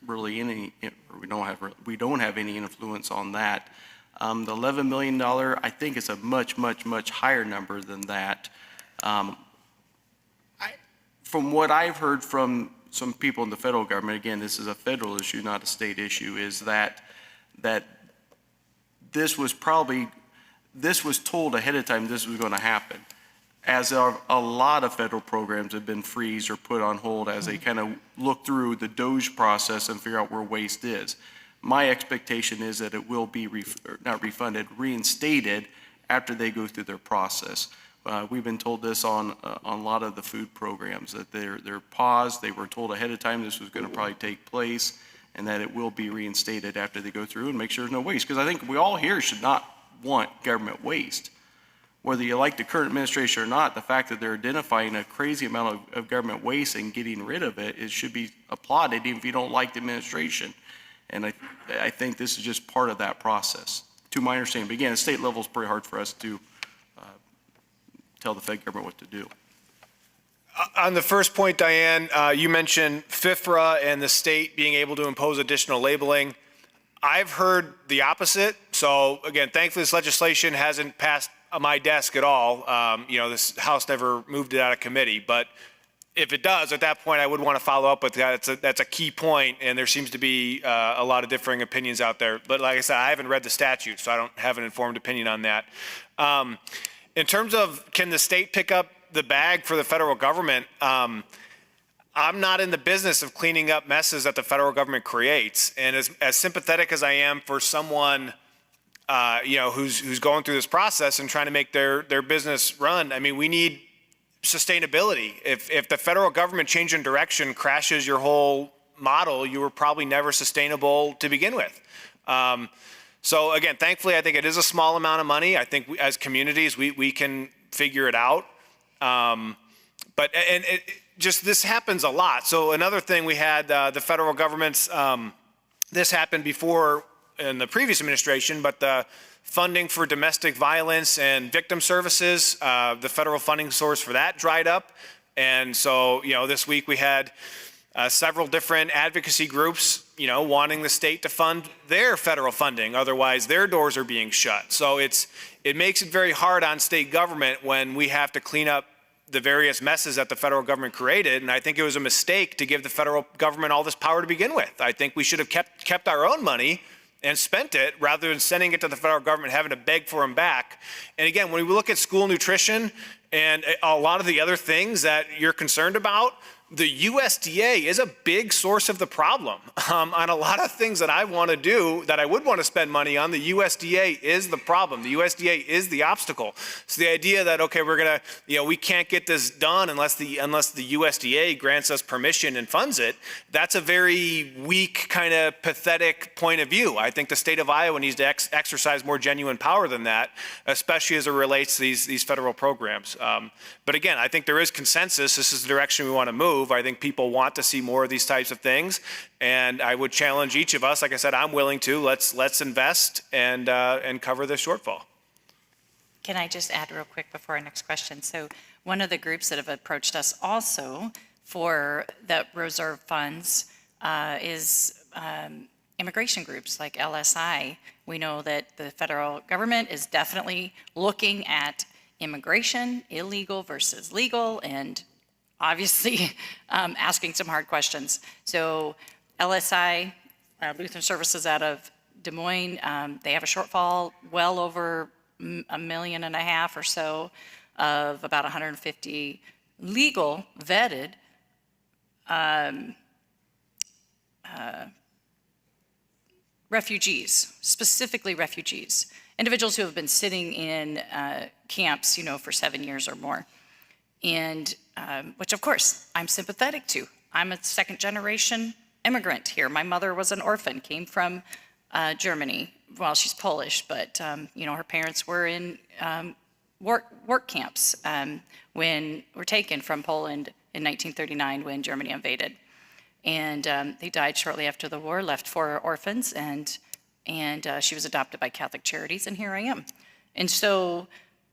really any, we don't have any influence on that. The $11 million, I think it's a much, much, much higher number than that. From what I've heard from some people in the federal government, again, this is a federal issue, not a state issue, is that this was told ahead of time this was going to happen. as a lot of federal programs have been freezed or put on hold as they kind of look through the DOGE process and figure out where waste is. My expectation is that it will be not refunded, reinstated after they go through their process. We've been told this on a lot of the food programs, that they're paused. They were told ahead of time this was going to probably take place, and that it will be reinstated after they go through and make sure there's no waste. Because I think we all here should not want government waste. Whether you like the current administration or not, the fact that they're identifying a crazy amount of government waste and getting rid of it, it should be applauded even if you don't like the administration. And I think this is just part of that process, to my understanding. But again, at state level, it's pretty hard for us to tell the federal government what to do. On the first point, Diane, you mentioned FIFRA and the state being able to impose additional labeling. I've heard the opposite. So again, thankfully this legislation hasn't passed my desk at all. This House never moved it out of committee, but if it does, at that point, I would want to follow up with that. That's a key point, and there seems to be a lot of differing opinions out there. But like I said, I haven't read the statute, so I don't have an informed opinion on that. In terms of can the state pick up the bag for the federal government, I'm not in the business of cleaning up messes that the federal government creates. And as sympathetic as I am for someone who's going through this process and trying to make their business run, I mean, we need sustainability. If the federal government change in direction crashes your whole model, you were probably never sustainable to begin with. So again, thankfully, I think it is a small amount of money. I think as communities, we can figure it out. But just this happens a lot. So another thing we had, the federal government's, this happened before in the previous administration, but the funding for domestic violence and victim services, the federal funding source for that dried up. And so, this week we had several different advocacy groups, wanting the state to fund their federal funding. Otherwise, their doors are being shut. So it makes it very hard on state government when we have to clean up the various messes that the federal government created. And I think it was a mistake to give the federal government all this power to begin with. I think we should have kept our own money and spent it rather than sending it to the federal government, having to beg for them back. And again, when we look at school nutrition and a lot of the other things that you're concerned about, the USDA is a big source of the problem. On a lot of things that I want to do, that I would want to spend money on, the USDA is the problem. The USDA is the obstacle. So the idea that, okay, we're going to, we can't get this done unless the USDA grants us permission and funds it, that's a very weak, kind of pathetic point of view. I think the state of Iowa needs to exercise more genuine power than that, especially as it relates to these federal programs. But again, I think there is consensus. This is the direction we want to move. I think people want to see more of these types of things, and I would challenge each of us. Like I said, I'm willing to. Let's invest and cover the shortfall. Can I just add real quick before our next question? So one of the groups that have approached us also for the reserve funds is immigration groups like LSI. We know that the federal government is definitely looking at immigration, illegal versus legal, and obviously asking some hard questions. So LSI, Lutheran Services out of Des Moines, they have a shortfall well over $1.5 million or so of about 150 legal vetted refugees, specifically refugees, individuals who have been sitting in camps, for 7 years or more. And which of course I'm sympathetic to. I'm a second generation immigrant here. My mother was an orphan, came from Germany. Well, she's Polish, but her parents were in work camps when were taken from Poland in 1939 when Germany invaded. And they died shortly after the war, left 4 orphans, and she was adopted by Catholic Charities, and here I am. And so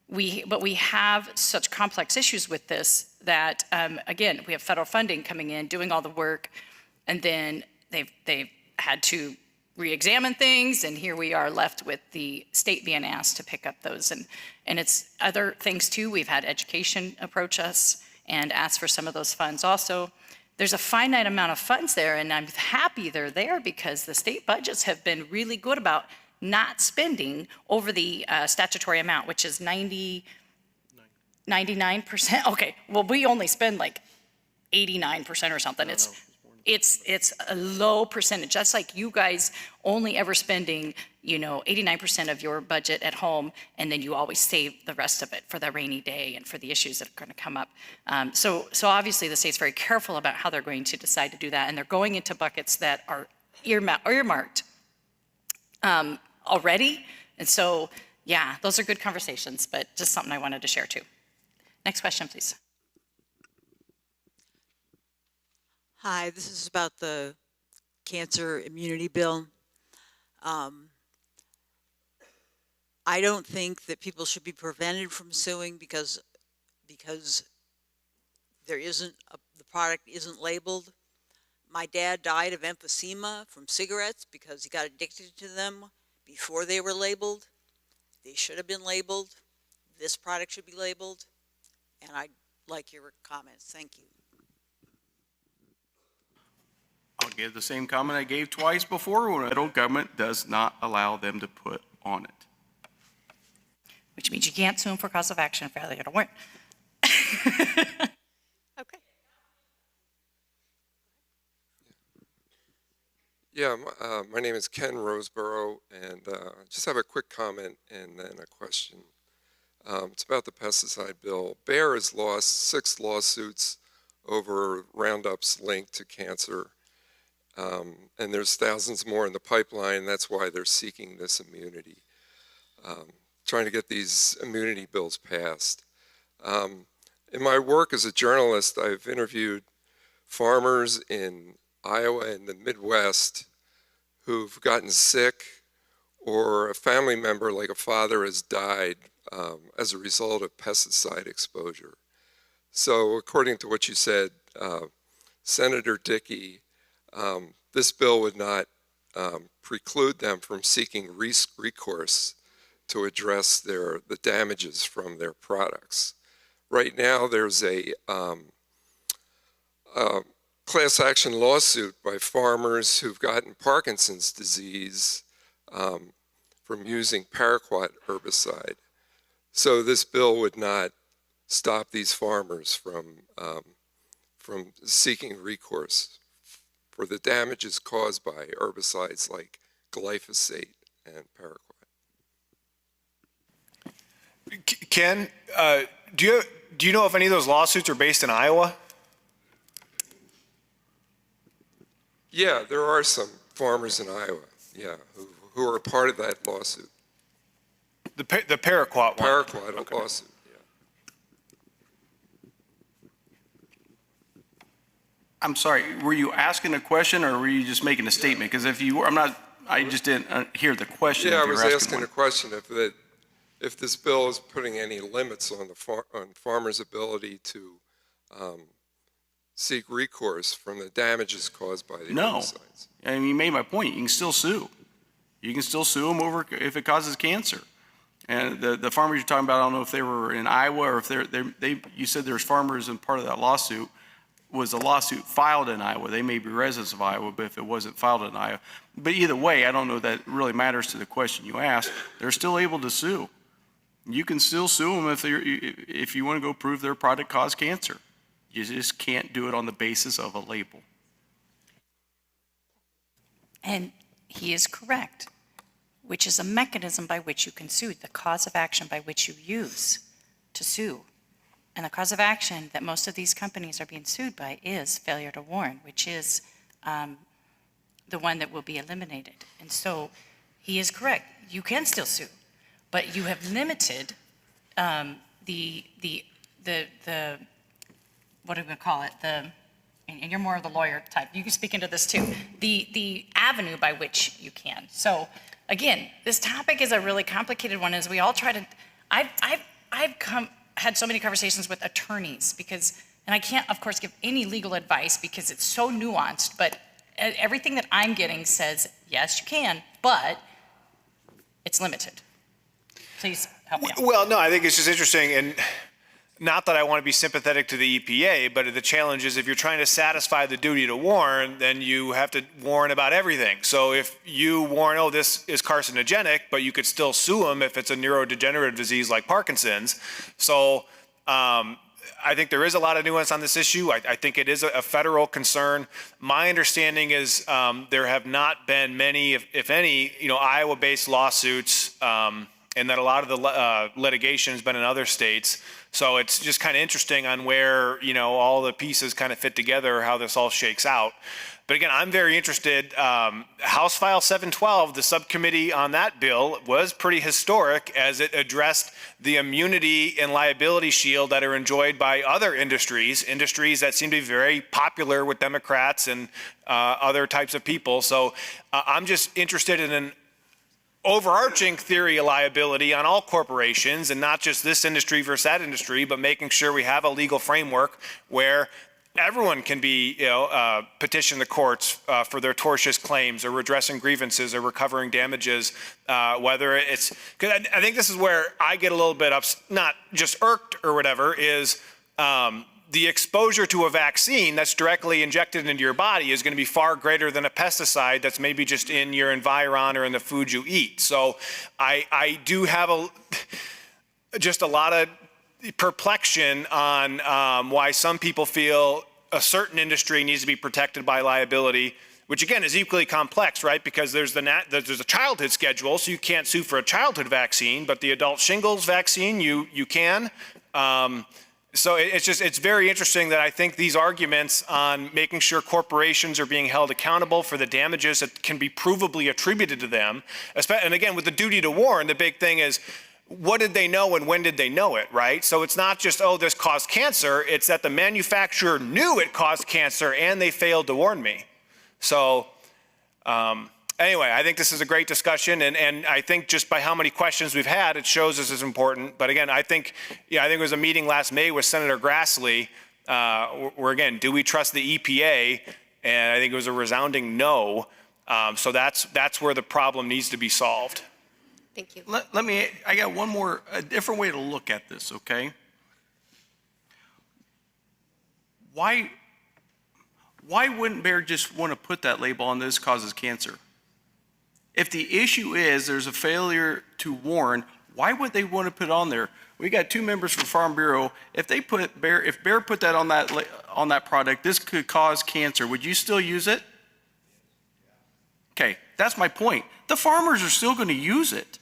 we have such complex issues with this that, again, we have federal funding coming in, doing all the work, and then they've had to re-examine things, and here we are left with the state being asked to pick up those. And it's other things too. We've had education approach us and ask for some of those funds also. There's a finite amount of funds there, and I'm happy they're there because the state budgets have been really good about not spending over the statutory amount, which is 99%? Okay, well, we only spend like 89% or something. It's a low percentage. That's like you guys only ever spending, 89% of your budget at home, and then you always save the rest of it for the rainy day and for the issues that are going to come up. So obviously the state's very careful about how they're going to decide to do that, and they're going into buckets that are earmarked already. And so, yeah, those are good conversations, but just something I wanted to share too. Next question, please. Hi, this is about the cancer immunity bill. I don't think that people should be prevented from suing because there isn't the product isn't labeled. My dad died of emphysema from cigarettes because he got addicted to them before they were labeled. They should have been labeled. This product should be labeled. And I'd like your comments. Thank you. I'll give the same comment I gave twice before when the federal government does not allow them to put on it. Which means you can't sue them for cause of action failure to warn. Okay. Yeah, my name is Ken Roseborough, and just have a quick comment and then a question. It's about the pesticide bill. Bayer has lost 6 lawsuits over Roundup's linked to cancer, and there's thousands more in the pipeline. That's why they're seeking this immunity, trying to get these immunity bills passed. In my work as a journalist, I've interviewed farmers in Iowa and the Midwest who've gotten sick, or a family member like a father has died as a result of pesticide exposure. So according to what you said, Senator Dickey, this bill would not preclude them from seeking recourse to address the damages from their products. Right now there's a class action lawsuit by farmers who've gotten Parkinson's disease from using paraquat herbicide. So this bill would not stop these farmers from seeking recourse for the damages caused by herbicides like glyphosate and paraquat. Ken, do you know if any of those lawsuits are based in Iowa? Yeah, there are some farmers in Iowa, yeah, who are a part of that lawsuit. The paraquat one? Paraquat Okay. lawsuit, yeah. I'm sorry, were you asking a question or were you just making a statement? Because if you were, I just didn't hear the question. Yeah, if I you was were asking one. a question if this bill is putting any limits on on farmers' ability to seek recourse from the damages caused by the herbicides. I mean, you made my point. You can still sue. You can still sue them over if it causes cancer. And the farmers you're talking about, I don't know if they were in Iowa or if you said there's farmers in part of that lawsuit. Was a lawsuit filed in Iowa? They may be residents of Iowa, but if it wasn't filed in Iowa. But either way, I don't know that really matters to the question you asked. They're still able to sue. You can still sue them if you want to go prove their product caused cancer. You just can't do it on the basis of a label. And he is correct, which is a mechanism by which you can sue, the cause of action by which you use to sue. And the cause of action that most of these companies are being sued by is failure to warn, which is the one that will be eliminated. And so he is correct. You can still sue, but you have limited the what do we call it? And you're more of the lawyer type. You can speak into this too. The avenue by which you can. So again, this topic is a really complicated one as we all try to, I've had so many conversations with attorneys and I can't of course give any legal advice because it's so nuanced, but everything that I'm getting says, yes, you can, but it's limited. Please help me out. Well, no, I think it's just interesting, and not that I want to be sympathetic to the EPA, but the challenge is if you're trying to satisfy the duty to warn, then you have to warn about everything. So if you warn, oh, this is carcinogenic, but you could still sue them if it's a neurodegenerative disease like Parkinson's. So I think there is a lot of nuance on this issue. I think it is a federal concern. My understanding is there have not been many, if any, Iowa-based lawsuits, and that a lot of the litigation has been in other states. So it's just kind of interesting on where, all the pieces kind of fit together, how this all shakes out. But again, I'm very interested. House File 712, the subcommittee on that bill, was pretty historic as it addressed the immunity and liability shield that are enjoyed by other industries that seem to be very popular with Democrats and other types of people. So I'm just interested in an overarching theory of liability on all corporations, and not just this industry versus that industry, but making sure we have a legal framework where everyone can be, petition the courts for their tortious claims or redressing grievances or recovering damages, whether it's, because I think this is where I get a little bit not just irked or whatever, is the exposure to a vaccine that's directly injected into your body is going to be far greater than a pesticide that's maybe just in your environ or in the food you eat. So I do have just a lot of perplexion on why some people feel a certain industry needs to be protected by liability, which again is equally complex, right? Because there's a childhood schedule, so you can't sue for a childhood vaccine, but the adult shingles vaccine you can. So it's very interesting that I think these arguments on making sure corporations are being held accountable for the damages that can be provably attributed to them, and again with the duty to warn, the big thing is, what did they know and when did they know it, right? So it's not just, oh, this caused cancer, it's that the manufacturer knew it caused cancer and they failed to warn me. So anyway, I think this is a great discussion, and I think just by how many questions we've had, it shows this is important. But again, I think there was a meeting last May with Senator Grassley, where again, do we trust the EPA? And I think it was a resounding no. So that's where the problem needs to be solved. Thank you. I got one more, a different way to look at this, okay? Why wouldn't Bayer just want to put that label on this causes cancer? If the issue is there's a failure to warn, why would they want to put it on there? We got two members from Farm Bureau. If Bayer put that on that product, this could cause cancer. Would you still use it? Okay, that's my point. The farmers are still going to use it.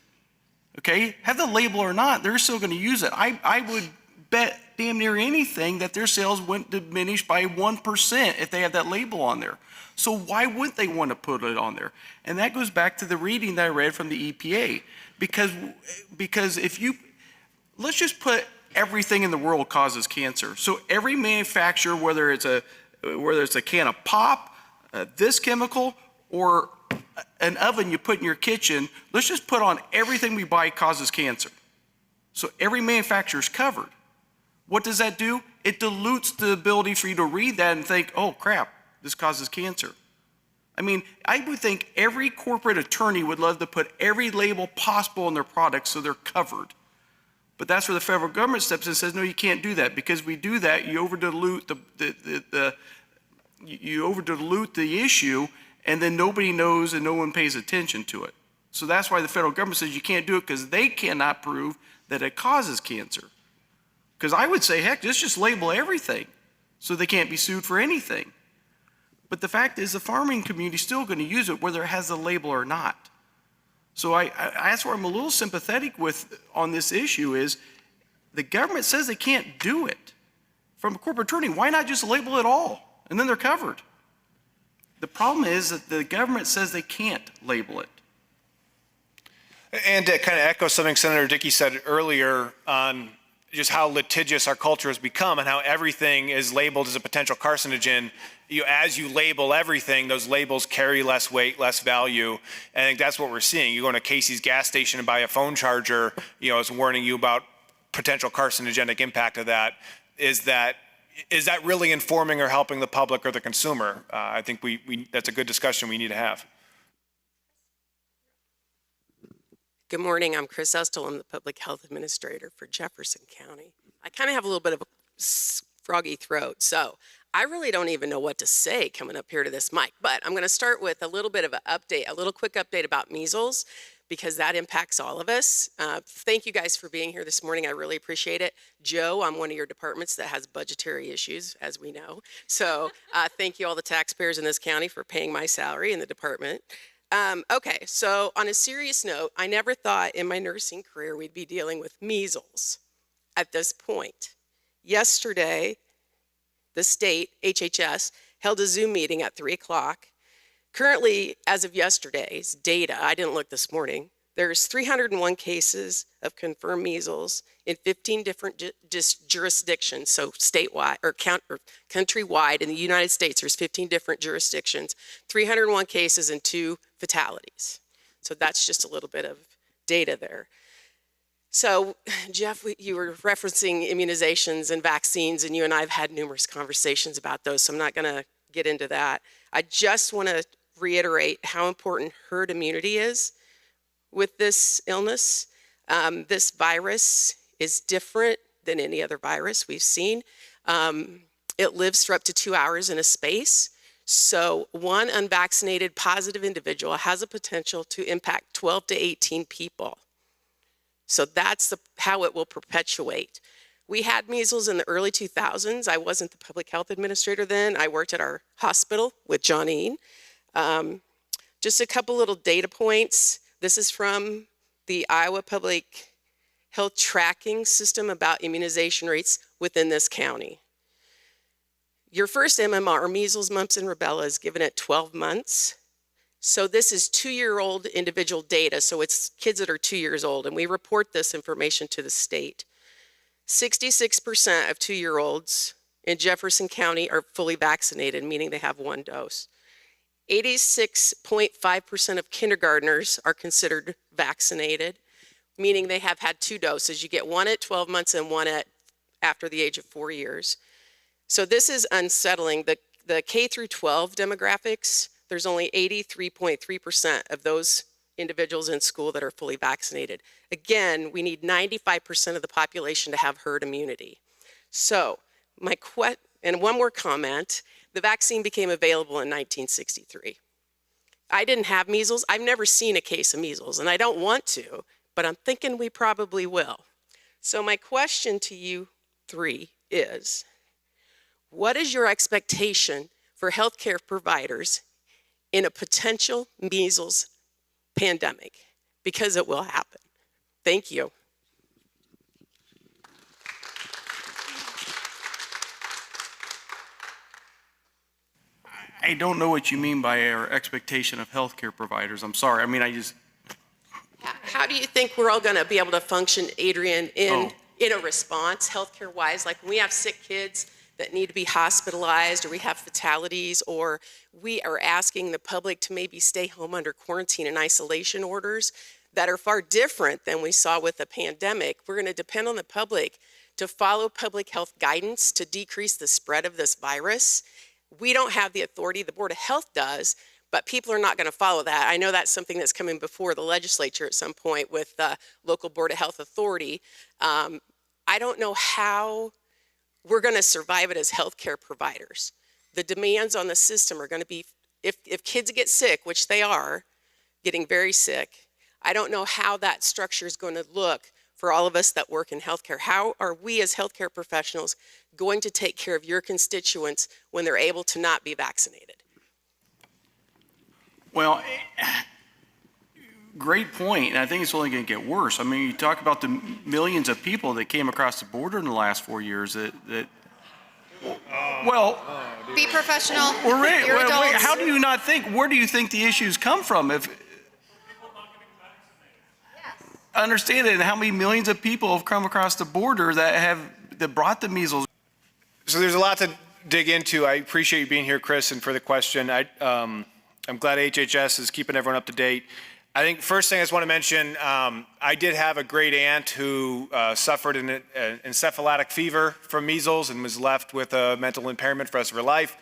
Okay, have the label or not, they're still going to use it. I would bet damn near anything that their sales wouldn't diminish by 1% if they had that label on there. So why would they want to put it on there? And that goes back to the reading that I read from the EPA. Because let's just put everything in the world causes cancer. So every manufacturer, whether it's a can of pop, this chemical, or an oven you put in your kitchen, let's just put on everything we buy causes cancer. So every manufacturer is covered. What does that do? It dilutes the ability for you to read that and think, oh crap, this causes cancer. I mean, I would think every corporate attorney would love to put every label possible on their products so they're covered. But that's where the federal government steps in and says, no, you can't do that, because we do that, you over-dilute the issue, and then nobody knows and no one pays attention to it. So that's why the federal government says you can't do it, because they cannot prove that it causes cancer. Because I would say, heck, just label everything so they can't be sued for anything. But the fact is the farming community is still going to use it whether it has a label or not. So that's where I'm a little sympathetic with on this issue is the government says they can't do it. From a corporate attorney, why not just label it all? And then they're covered. The problem is that the government says they can't label it. And to kind of echo something Senator Dickey said earlier on just how litigious our culture has become and how everything is labeled as a potential carcinogen, as you label everything, those labels carry less weight, less value. And I think that's what we're seeing. You go into Casey's gas station and buy a phone charger, it's warning you about potential carcinogenic impact of that. Is that really informing or helping the public or the consumer? I think that's a good discussion we need to have. Good morning, I'm Chris Estel. I'm the Public Health Administrator for Jefferson County. I kind of have a little bit of a froggy throat, so I really don't even know what to say coming up here to this mic, but I'm going to start with a little bit of an update, a little quick update about measles, because that impacts all of us. Thank you guys for being here this morning. I really appreciate it. Joe, I'm one of your departments that has budgetary issues, as we know. So thank you all the taxpayers in this county for paying my salary in the department. Okay, so on a serious note, I never thought in my nursing career we'd be dealing with measles at this point. Yesterday, the state, HHS, held a Zoom meeting at 3 o'clock. Currently, as of yesterday's data, I didn't look this morning, there's 301 cases of confirmed measles in 15 different jurisdictions, so statewide or countrywide in the United States, there's 15 different jurisdictions, 301 cases and 2 fatalities. So that's just a little bit of data there. So, Jeff, you were referencing immunizations and vaccines, and you and I have had numerous conversations about those, so I'm not going to get into that. I just want to reiterate how important herd immunity is with this illness. This virus is different than any other virus we've seen. It lives for up to 2 hours in a space. So one unvaccinated positive individual has a potential to impact 12 to 18 people. So that's how it will perpetuate. We had measles in the early 2000s. I wasn't the public health administrator then. I worked at our hospital with Johnine. Just a couple little data points. This is from the Iowa Public Health Tracking System about immunization rates within this county. Your first MMR, measles, mumps, and rubella, is given at 12 months. So this is 2-year-old individual data, so it's kids that are 2 years old, and we report this information to the state. 66% of 2-year-olds in Jefferson County are fully vaccinated, meaning they have 1 dose. 86.5% of kindergartners are considered vaccinated, meaning they have had 2 doses. You get 1 at 12 months and 1 after the age of 4 years. So this is unsettling. The K through 12 demographics, there's only 83.3% of those individuals in school that are fully vaccinated. Again, we need 95% of the population to have herd immunity. So and one more comment, the vaccine became available in 1963. I didn't have measles. I've never seen a case of measles, and I don't want to, but I'm thinking we probably will. So my question to you 3 is, what is your expectation for healthcare providers in a potential measles pandemic? Because it will happen. Thank you. I don't know what you mean by our expectation of healthcare providers. I'm sorry. I mean, How do you think we're all going to be able to function, Adrian, in a response, healthcare-wise? Like when we have sick kids that need to be hospitalized, or we have fatalities, or we are asking the public to maybe stay home under quarantine and isolation orders that are far different than we saw with the pandemic. We're going to depend on the public to follow public health guidance to decrease the spread of this virus. We don't have the authority, the Board of Health does, but people are not going to follow that. I know that's something that's coming before the legislature at some point with the local Board of Health authority. I don't know how we're going to survive it as healthcare providers. The demands on the system are going to be, if kids get sick, which they are, getting very sick, I don't know how that structure is going to look for all of us that work in healthcare. How are we as healthcare professionals going to take care of your constituents when they're able to not be vaccinated? well, great point, and I think it's only going to get worse. I mean, you talk about the millions of people that came across the border in the last 4 years Be professional. You're adults. How do you not think, where do you think the issues come from? I understand it, and how many millions of people have come across the border that brought the measles? So there's a lot to dig into. I appreciate you being here, Chris, and for the question. I'm glad HHS is keeping everyone up to date. I think first thing I just want to mention, I did have a great aunt who suffered an encephalitic fever from measles and was left with a mental impairment for the rest of her life.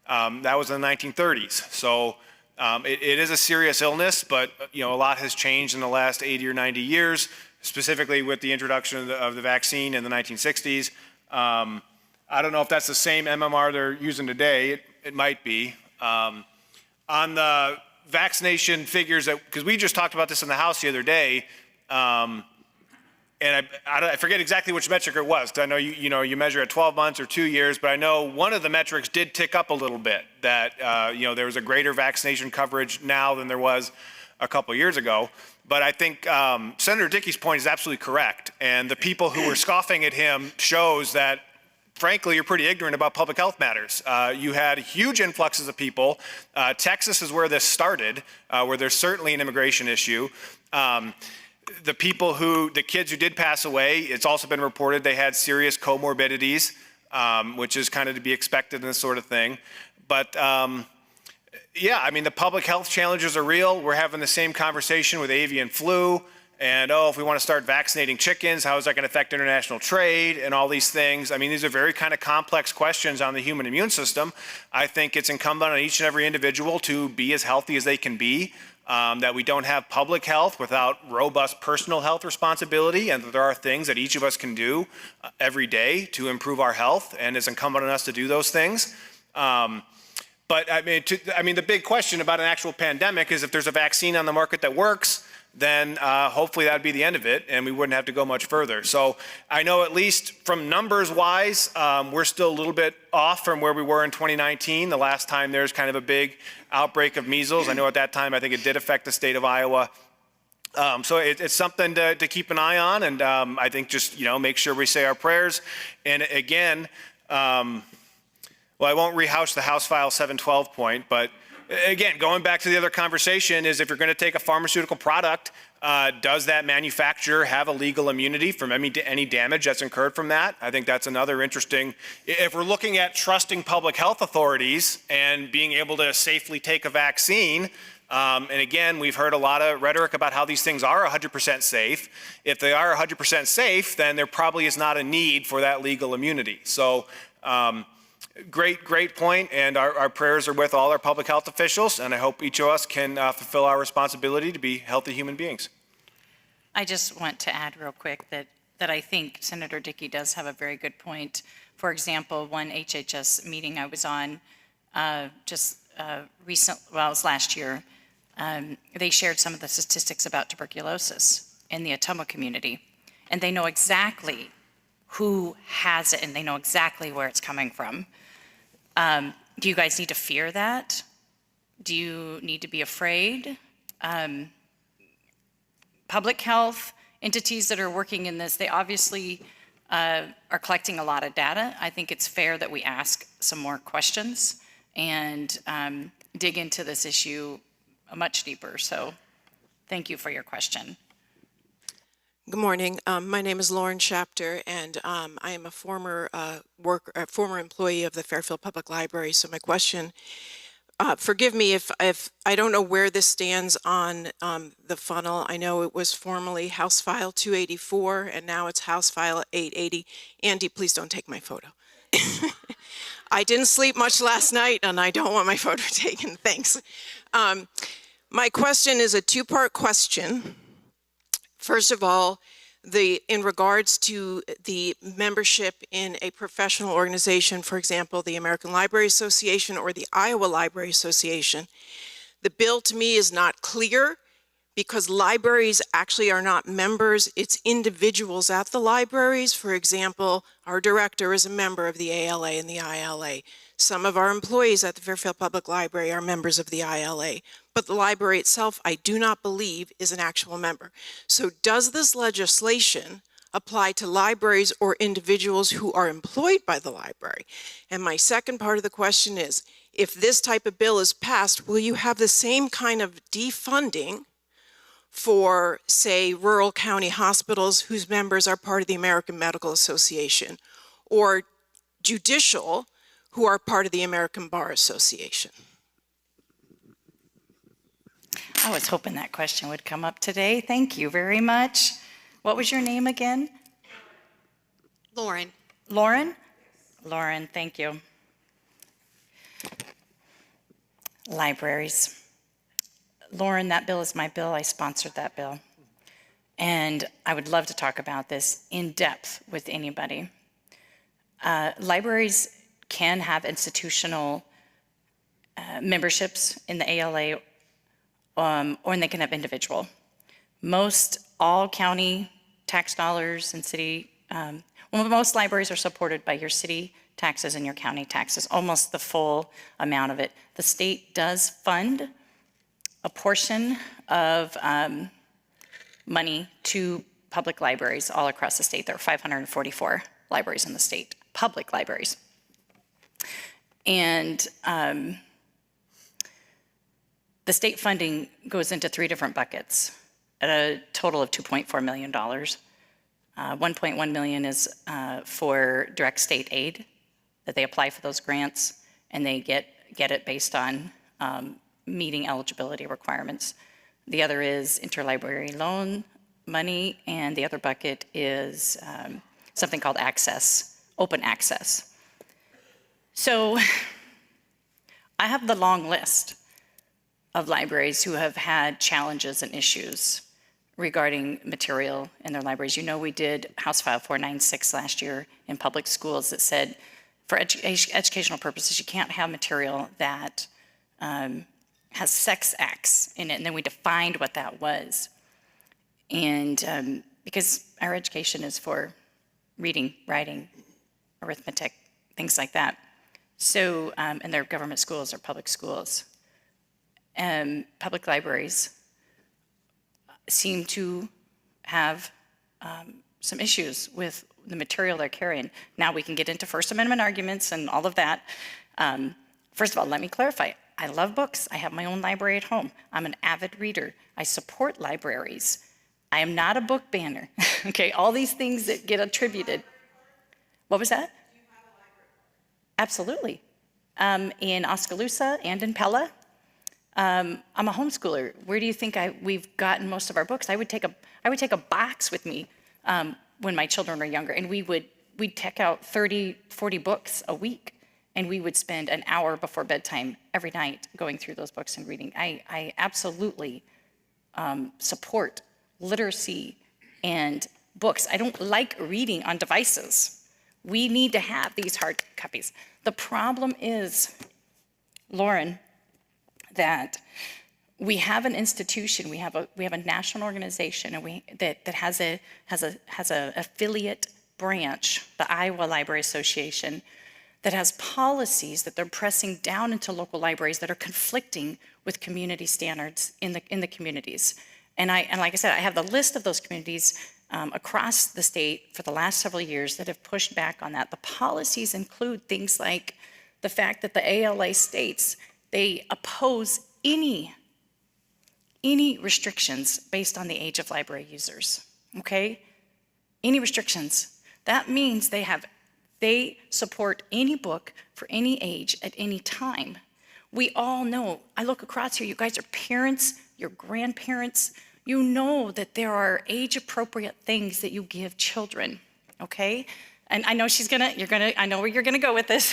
That was in the 1930s. So it is a serious illness, but a lot has changed in the last 80 or 90 years, specifically with the introduction of the vaccine in the 1960s. I don't know if that's the same MMR they're using today. It might be. On the vaccination figures that, because we just talked about this in the House the other day, and I forget exactly which metric it was, because I know you measure at 12 months or 2 years, but I know one of the metrics did tick up a little bit, that there was a greater vaccination coverage now than there was a couple years ago. But I think Senator Dickey's point is absolutely correct, and the people who were scoffing at him shows that, frankly, you're pretty ignorant about public health matters. You had huge influxes of people. Texas is where this started, where there's certainly an immigration issue. The kids who did pass away, it's also been reported they had serious comorbidities, which is kind of to be expected in this sort of thing. But yeah, I mean, the public health challenges are real. We're having the same conversation with avian flu. And, if we want to start vaccinating chickens, how is that going to affect international trade and all these things? I mean, these are very kind of complex questions on the human immune system. I think it's incumbent on each and every individual to be as healthy as they can be, that we don't have public health without robust personal health responsibility, and that there are things that each of us can do every day to improve our health, and it's incumbent on us to do those things. But I mean, the big question about an actual pandemic is if there's a vaccine on the market that works, then hopefully that'd be the end of it, and we wouldn't have to go much further. So I know, at least from numbers wise, we're still a little bit off from where we were in 2019, the last time there's kind of a big outbreak of measles. I know at that time, I think it did affect the state of Iowa. So it's something to keep an eye on, and I think just, make sure we say our prayers. And again, well, I won't rehash the House File 712 point, but again, going back to the other conversation, is if you're going to take a pharmaceutical product, does that manufacturer have a legal immunity from any damage that's incurred from that? I think that's another interesting, if we're looking at trusting public health authorities and being able to safely take a vaccine, and again, we've heard a lot of rhetoric about how these things are 100% safe. If they are 100% safe, then there probably is not a need for that legal immunity. So, great point, and our prayers are with all our public health officials, and I hope each of us can fulfill our responsibility to be healthy human beings. I just want to add real quick that I think Senator Dickey does have a very good point. For example, one HHS meeting I was on it was last year, they shared some of the statistics about tuberculosis in the Ottumwa community, and they know exactly who has it, and they know exactly where it's coming from. Do you guys need to fear that? Do you need to be afraid? Public health entities that are working in this, they obviously are collecting a lot of data. I think it's fair that we ask some more questions and dig into this issue much deeper. So thank you for your question. Good morning. My name is Lauren Shapter, and I am a former former employee of the Fairfield Public Library. So my question, forgive me if I don't know where this stands on the funnel. I know it was formerly House File 284, and now it's House File 880. Andy, please don't take my photo. I didn't sleep much last night, and I don't want my photo taken. Thanks. My question is a two-part question. First of all, in regards to the membership in a professional organization, for example, the American Library Association or the Iowa Library Association, the bill to me is not clear because libraries actually are not members. It's individuals at the libraries. For example, our director is a member of the ALA and the ILA. Some of our employees at the Fairfield Public Library are members of the ILA, but the library itself, I do not believe, is an actual member. So does this legislation apply to libraries or individuals who are employed by the library? And my second part of the question is, if this type of bill is passed, will you have the same kind of defunding for, say, rural county hospitals whose members are part of the American Medical Association, or judicial who are part of the American Bar Association? I was hoping that question would come up today. Thank you very much. What was your name again? Lauren. Lauren? Lauren, thank you. Libraries. Lauren, that bill is my bill. I sponsored that bill. And I would love to talk about this in depth with anybody. Libraries can have institutional memberships in the ALA or they can have individual. Most all county tax dollars and city, most libraries are supported by your city taxes and your county taxes, almost the full amount of it. The state does fund a portion of money to public libraries all across the state. There are 544 libraries in the state, public libraries. And the state funding goes into 3 different buckets at a total of $2.4 million. 1.1 million is for direct state aid, that they apply for those grants and they get it based on meeting eligibility requirements. The other is interlibrary loan money, and the other bucket is something called access, open access. So I have the long list of libraries who have had challenges and issues regarding material in their libraries. You know, we did House File 496 last year in public schools that said for educational purposes, you can't have material that has sex acts in it, and then we defined what that was. And because our education is for reading, writing, arithmetic, things like that. So, and they're government schools or public schools. Public libraries seem to have some issues with the material they're carrying. Now we can get into First Amendment arguments and all of that. First of all, let me clarify. I love books. I have my own library at home. I'm an avid reader. I support libraries. I am not a book banner. Okay, all these things that get attributed. What was that? Absolutely. In Oskaloosa and in Pella. I'm a homeschooler. Where do you think we've gotten most of our books? I would take a box with me when my children were younger, and we'd take out 30, 40 books a week, and we would spend an hour before bedtime every night going through those books and reading. I absolutely support literacy and books. I don't like reading on devices. We need to have these hard copies. The problem is, Lauren, that we have an institution, we have a national organization, and that has a affiliate branch, the Iowa Library Association, that has policies that they're pressing down into local libraries that are conflicting with community standards in the communities. And like I said, I have the list of those communities across the state for the last several years that have pushed back on that. The policies include things like the fact that the ALA states they oppose any restrictions based on the age of library users, okay? Any restrictions. That means they support any book for any age at any time. We all know, I look across here, you guys are parents, you're grandparents, you know that there are age-appropriate things that you give children, okay? And I know I know where you're gonna go with this.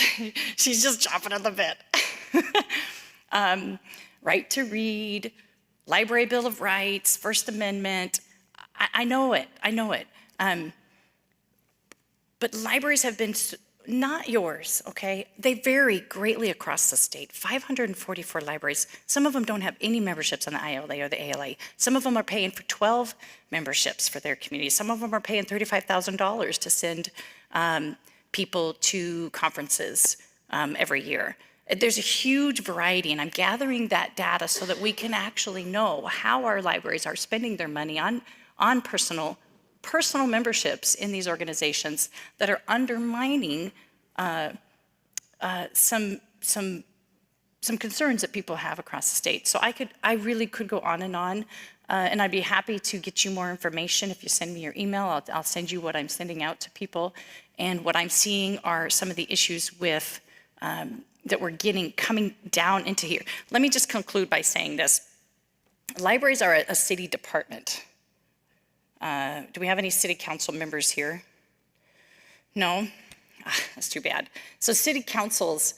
She's just chomping at the bit. Right to read, Library Bill of Rights, First Amendment, I know it. But libraries have been, not yours, okay? They vary greatly across the state. 544 libraries. Some of them don't have any memberships on the ILA or the ALA. Some of them are paying for 12 memberships for their community. Some of them are paying $35,000 to send people to conferences every year. There's a huge variety, and I'm gathering that data so that we can actually know how our libraries are spending their money on personal memberships in these organizations that are undermining some concerns that people have across the state. So I really could go on, and I'd be happy to get you more information. If you send me your email, I'll send you what I'm sending out to people. And what I'm seeing are some of the issues with that we're coming down into here. Let me just conclude by saying this. Libraries are a city department. Do we have any city council members here? No? That's too bad. So city councils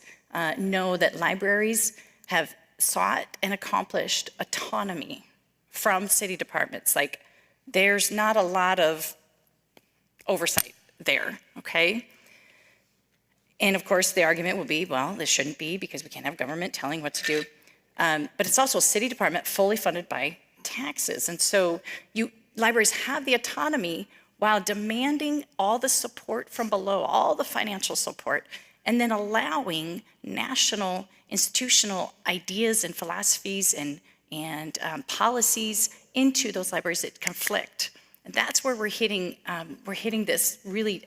know that libraries have sought and accomplished autonomy from city departments. Like, there's not a lot of oversight there, okay? And of course, the argument will be, well, this shouldn't be because we can't have government telling what to do. But it's also a city department fully funded by taxes. And so libraries have the autonomy while demanding all the support from below, all the financial support, and then allowing national institutional ideas and philosophies and policies into those libraries that conflict. And that's where we're hitting this really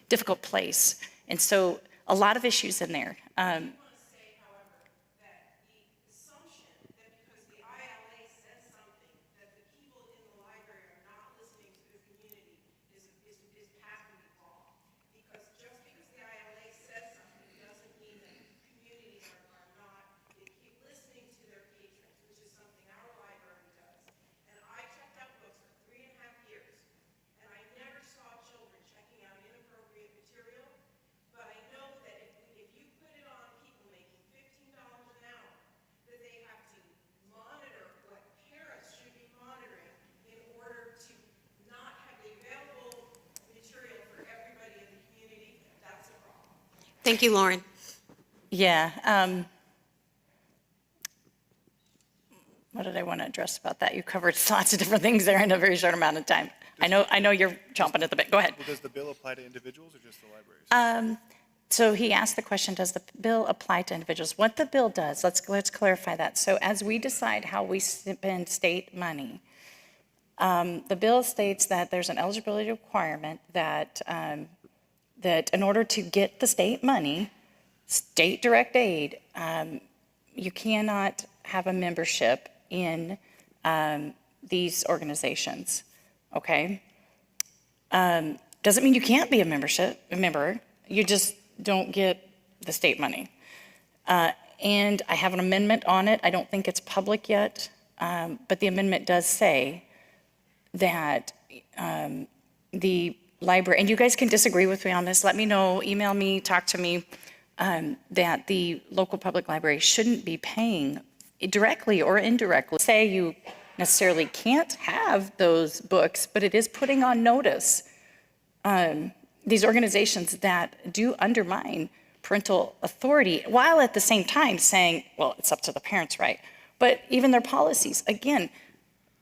difficult place. And so a lot of issues in there. Thank you, Lauren. Yeah. What did I want to address about that? You covered lots of different things there in a very short amount of time. I know you're chomping at the bit. Go ahead. Well, does the bill apply to individuals or just the libraries? So he asked the question, does the bill apply to individuals? What the bill does, let's clarify that. So as we decide how we spend state money, the bill states that there's an eligibility requirement that in order to get the state money, state direct aid, you cannot have a membership in these organizations, okay? Doesn't mean you can't be a member, you just don't get the state money. And I have an amendment on it. I don't think it's public yet, but the amendment does say that the library, and you guys can disagree with me on this, let me know, email me, talk to me, that the local public library shouldn't be paying directly or indirectly. Say you necessarily can't have those books, but it is putting on notice these organizations that do undermine parental authority, while at the same time saying, well, it's up to the parents, right? But even their policies, again,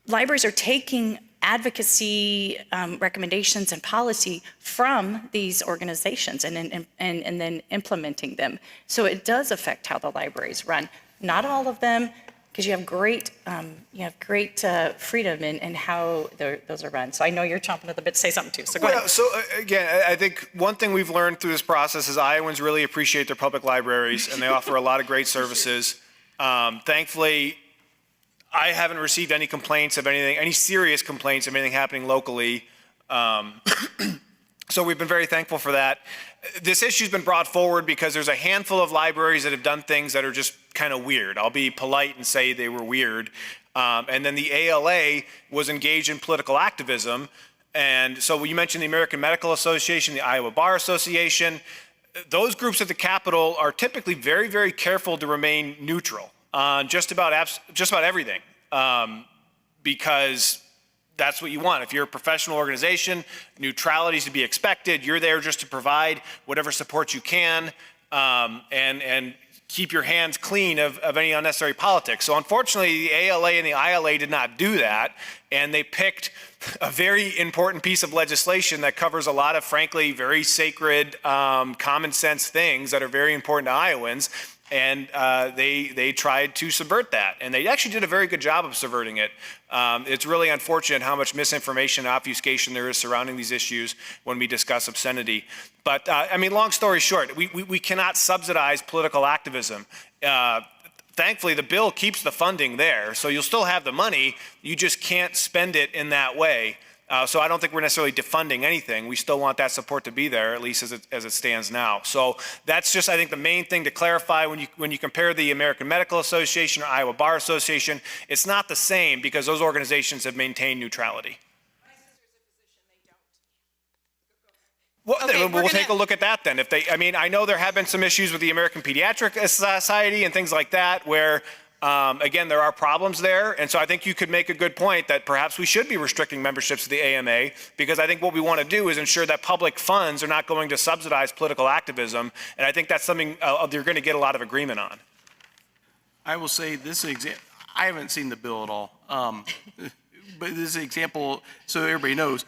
libraries are taking advocacy recommendations and policy from these organizations and then implementing them. So it does affect how the libraries run. Not all of them, because you have great freedom in how those are run. So I know you're chomping at the bit to say something too. So go ahead. So again, I think one thing we've learned through this process is Iowans really appreciate their public libraries, and they offer a lot of great services. Thankfully, I haven't received any complaints of anything, any serious complaints of anything happening locally. So we've been very thankful for that. This issue's been brought forward because there's a handful of libraries that have done things that are just kind of weird. I'll be polite and say they were weird. And then the ALA was engaged in political activism. And so you mentioned the American Medical Association, the Iowa Bar Association. Those groups at the Capitol are typically very, very careful to remain neutral on just about everything, because that's what you want. If you're a professional organization, neutrality is to be expected. You're there just to provide whatever support you can, and keep your hands clean of any unnecessary politics. So unfortunately, the ALA and the ILA did not do that, and they picked a very important piece of legislation that covers a lot of, frankly, very sacred, common sense things that are very important to Iowans. And they tried to subvert that, and they actually did a very good job of subverting it. It's really unfortunate how much misinformation and obfuscation there is surrounding these issues when we discuss obscenity. But I mean, long story short, we cannot subsidize political activism. Thankfully, the bill keeps the funding there, so you'll still have the money. You just can't spend it in that way. So I don't think we're necessarily defunding anything. We still want that support to be there, at least as it stands now. So that's just, I think, the main thing to clarify when you compare the American Medical Association or Iowa Bar Association. It's not the same because those organizations have maintained neutrality. Well, Okay, we'll take a look at that then. I mean, I know there have been some issues with the American Pediatric Society and things like that where, again, there are problems there. And so I think you could make a good point that perhaps we should be restricting memberships to the AMA, because I think what we want to do is ensure that public funds are not going to subsidize political activism. And I think that's something you're going to get a lot of agreement on. I will say this I haven't seen the bill at all. But this example, so everybody knows,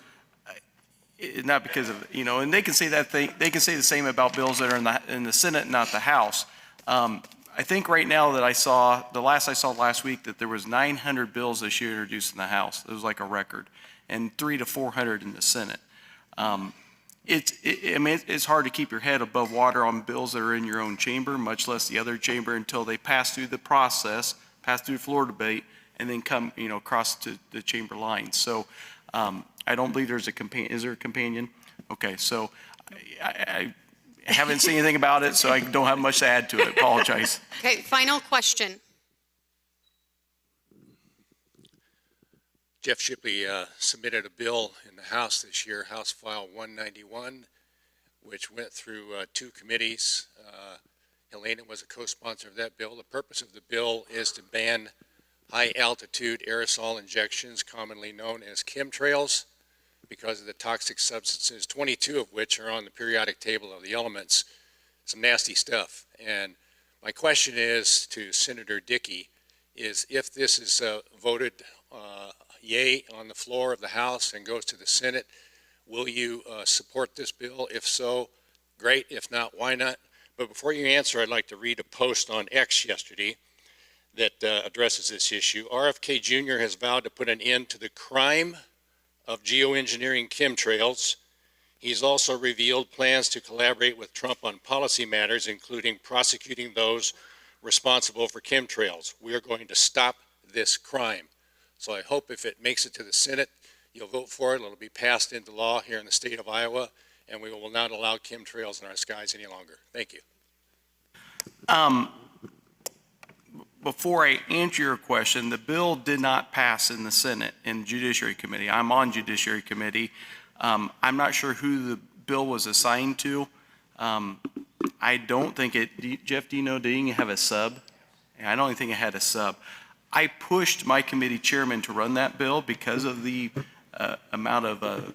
not because of, and they can say they can say the same about bills that are in the Senate, not the House. I think right now that I saw last week that there was 900 bills this year introduced in the House. It was like a record, and 300 to 400 in the Senate. It's hard to keep your head above water on bills that are in your own chamber, much less the other chamber, until they pass through the process, pass through floor debate, and then come, across to the chamber lines. So I don't believe there's a companion. Is there a companion? Okay, so I haven't seen anything about it, so I don't have much to add to it. Apologize. Okay, final question. Jeff Shipley submitted a bill in the House this year, House File 191, which went through 2 committees. Helena was a co-sponsor of that bill. The purpose of the bill is to ban high-altitude aerosol injections, commonly known as chemtrails, because of the toxic substances, 22 of which are on the periodic table of the elements. Some nasty stuff. And my question is to Senator Dickey, is if this is voted yay on the floor of the House and goes to the Senate, will you support this bill? If so, great. If not, why not? But before you answer, I'd like to read a post on X yesterday that addresses this issue. RFK Jr. has vowed to put an end to the crime of geoengineering chemtrails. He's also revealed plans to collaborate with Trump on policy matters, including prosecuting those responsible for chemtrails. We are going to stop this crime. So I hope if it makes it to the Senate, you'll vote for it. It'll be passed into law here in the state of Iowa, and we will not allow chemtrails in our skies any longer. Thank you. Before I answer your question, the bill did not pass in the Senate in Judiciary Committee. I'm on Judiciary Committee. I'm not sure who the bill was assigned to. I don't think Jeff, do you know, didn't have a sub? I don't think it had a sub. I pushed my committee chairman to run that bill because of the amount of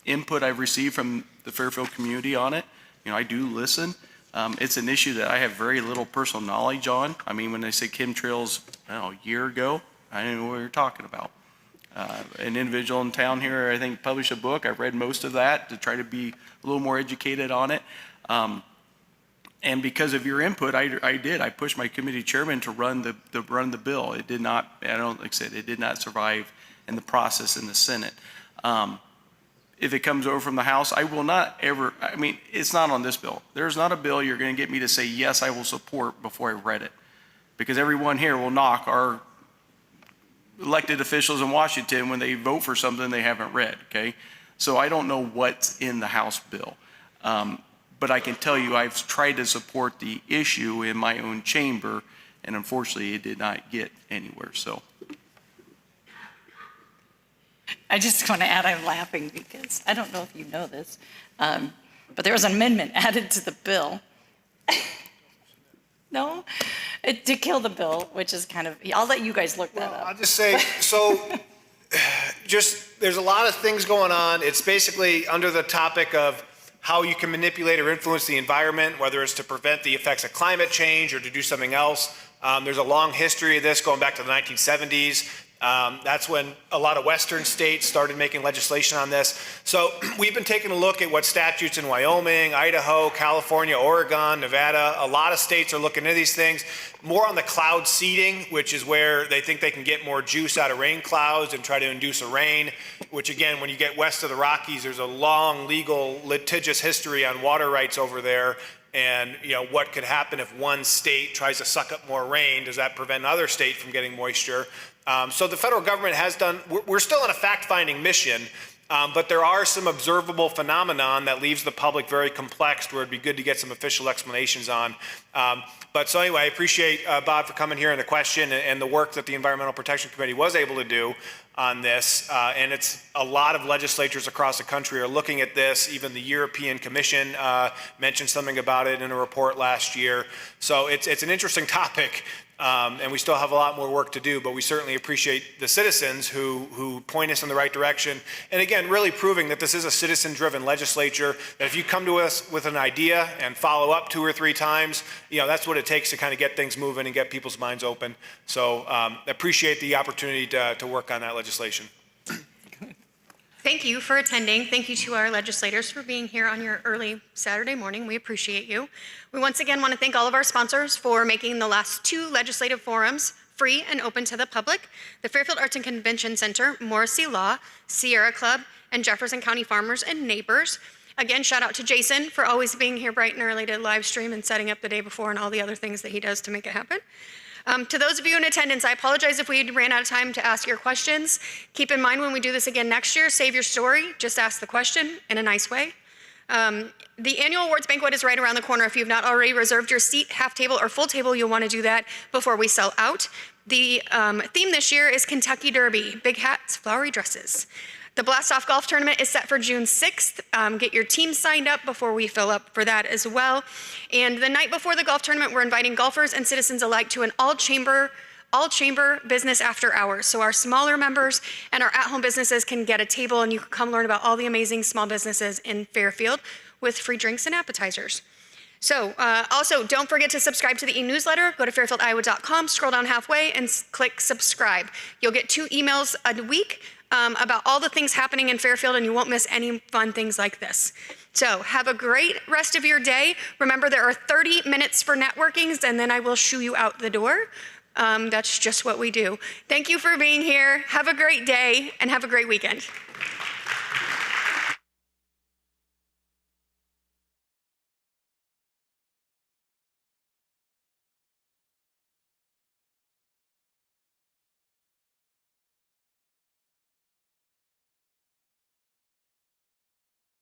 input I've received from the Fairfield community on it. I do listen. It's an issue that I have very little personal knowledge on. I mean, when they say chemtrails, a year ago, I didn't know what we were talking about. An individual in town here, I think, published a book. I read most of that to try to be a little more educated on it. And because of your input, I pushed my committee chairman to run the bill. It did not, like I said, it did not survive in the process in the Senate. If it comes over from the House, I will not ever, it's not on this bill. There's not a bill you're going to get me to say, yes, I will support before I read it. Because everyone here will knock our elected officials in Washington when they vote for something they haven't read, okay? So I don't know what's in the House bill. But I can tell you I've tried to support the issue in my own chamber, and unfortunately it did not get anywhere, so. I just want to add, I'm laughing because I don't know if you know this, but there was an amendment added to the bill. No? To kill the bill, which is kind of, I'll let you guys look that up. I'll just say, so there's a lot of things going on. It's basically under the topic of how you can manipulate or influence the environment, whether it's to prevent the effects of climate change or to do something else. There's a long history of this going back to the 1970s. That's when a lot of Western states started making legislation on this. So we've been taking a look at what statutes in Wyoming, Idaho, California, Oregon, Nevada, a lot of states are looking into these things. More on the cloud seeding, which is where they think they can get more juice out of rain clouds and try to induce a rain, which again, when you get west of the Rockies, there's a long legal litigious history on water rights over there. And what could happen if one state tries to suck up more rain? Does that prevent another state from getting moisture? So the federal government has done, we're still on a fact-finding mission, but there are some observable phenomenon that leaves the public very complex where it'd be good to get some official explanations on. But so anyway, I appreciate Bob for coming here and the question and the work that the Environmental Protection Committee was able to do on this. And it's a lot of legislatures across the country are looking at this. Even the European Commission mentioned something about it in a report last year. So it's an interesting topic. and we still have a lot more work to do, but we certainly appreciate the citizens who point us in the right direction. And again, really proving that this is a citizen-driven legislature, that if you come to us with an idea and follow up 2 or 3 times, that's what it takes to kind of get things moving and get people's minds open. So appreciate the opportunity to work on that legislation. Thank you for attending. Thank you to our legislators for being here on your early Saturday morning. We appreciate you. We once again want to thank all of our sponsors for making the last 2 legislative forums free and open to the public: the Fairfield Arts and Convention Center, Morrissey Law, Sierra Club, and Jefferson County Farmers and Neighbors. Again, shout out to Jason for always being here bright and early to live stream and setting up the day before and all the other things that he does to make it happen. To those of you in attendance, I apologize if we ran out of time to ask your questions. Keep in mind when we do this again next year, save your story, just ask the question in a nice way. The annual awards banquet is right around the corner. If you've not already reserved your seat, half table or full table, you'll want to do that before we sell out. The theme this year is Kentucky Derby, big hats, flowery dresses. The Blast Off Golf Tournament is set for June 6th. Get your team signed up before we fill up for that as well. And the night before the golf tournament, we're inviting golfers and citizens alike to an all-chamber business after hours. So our smaller members and our at-home businesses can get a table and you can come learn about all the amazing small businesses in Fairfield with free drinks and appetizers. So also, don't forget to subscribe to the e-newsletter. Go to fairfieldiowa.com, scroll down halfway, and click subscribe. You'll get 2 emails a week about all the things happening in Fairfield, and you won't miss any fun things like this. So have a great rest of your day. Remember, there are 30 minutes for networkings, and then I will shoo you out the door. That's just what we do. Thank you for being here. Have a great day, and have a great weekend.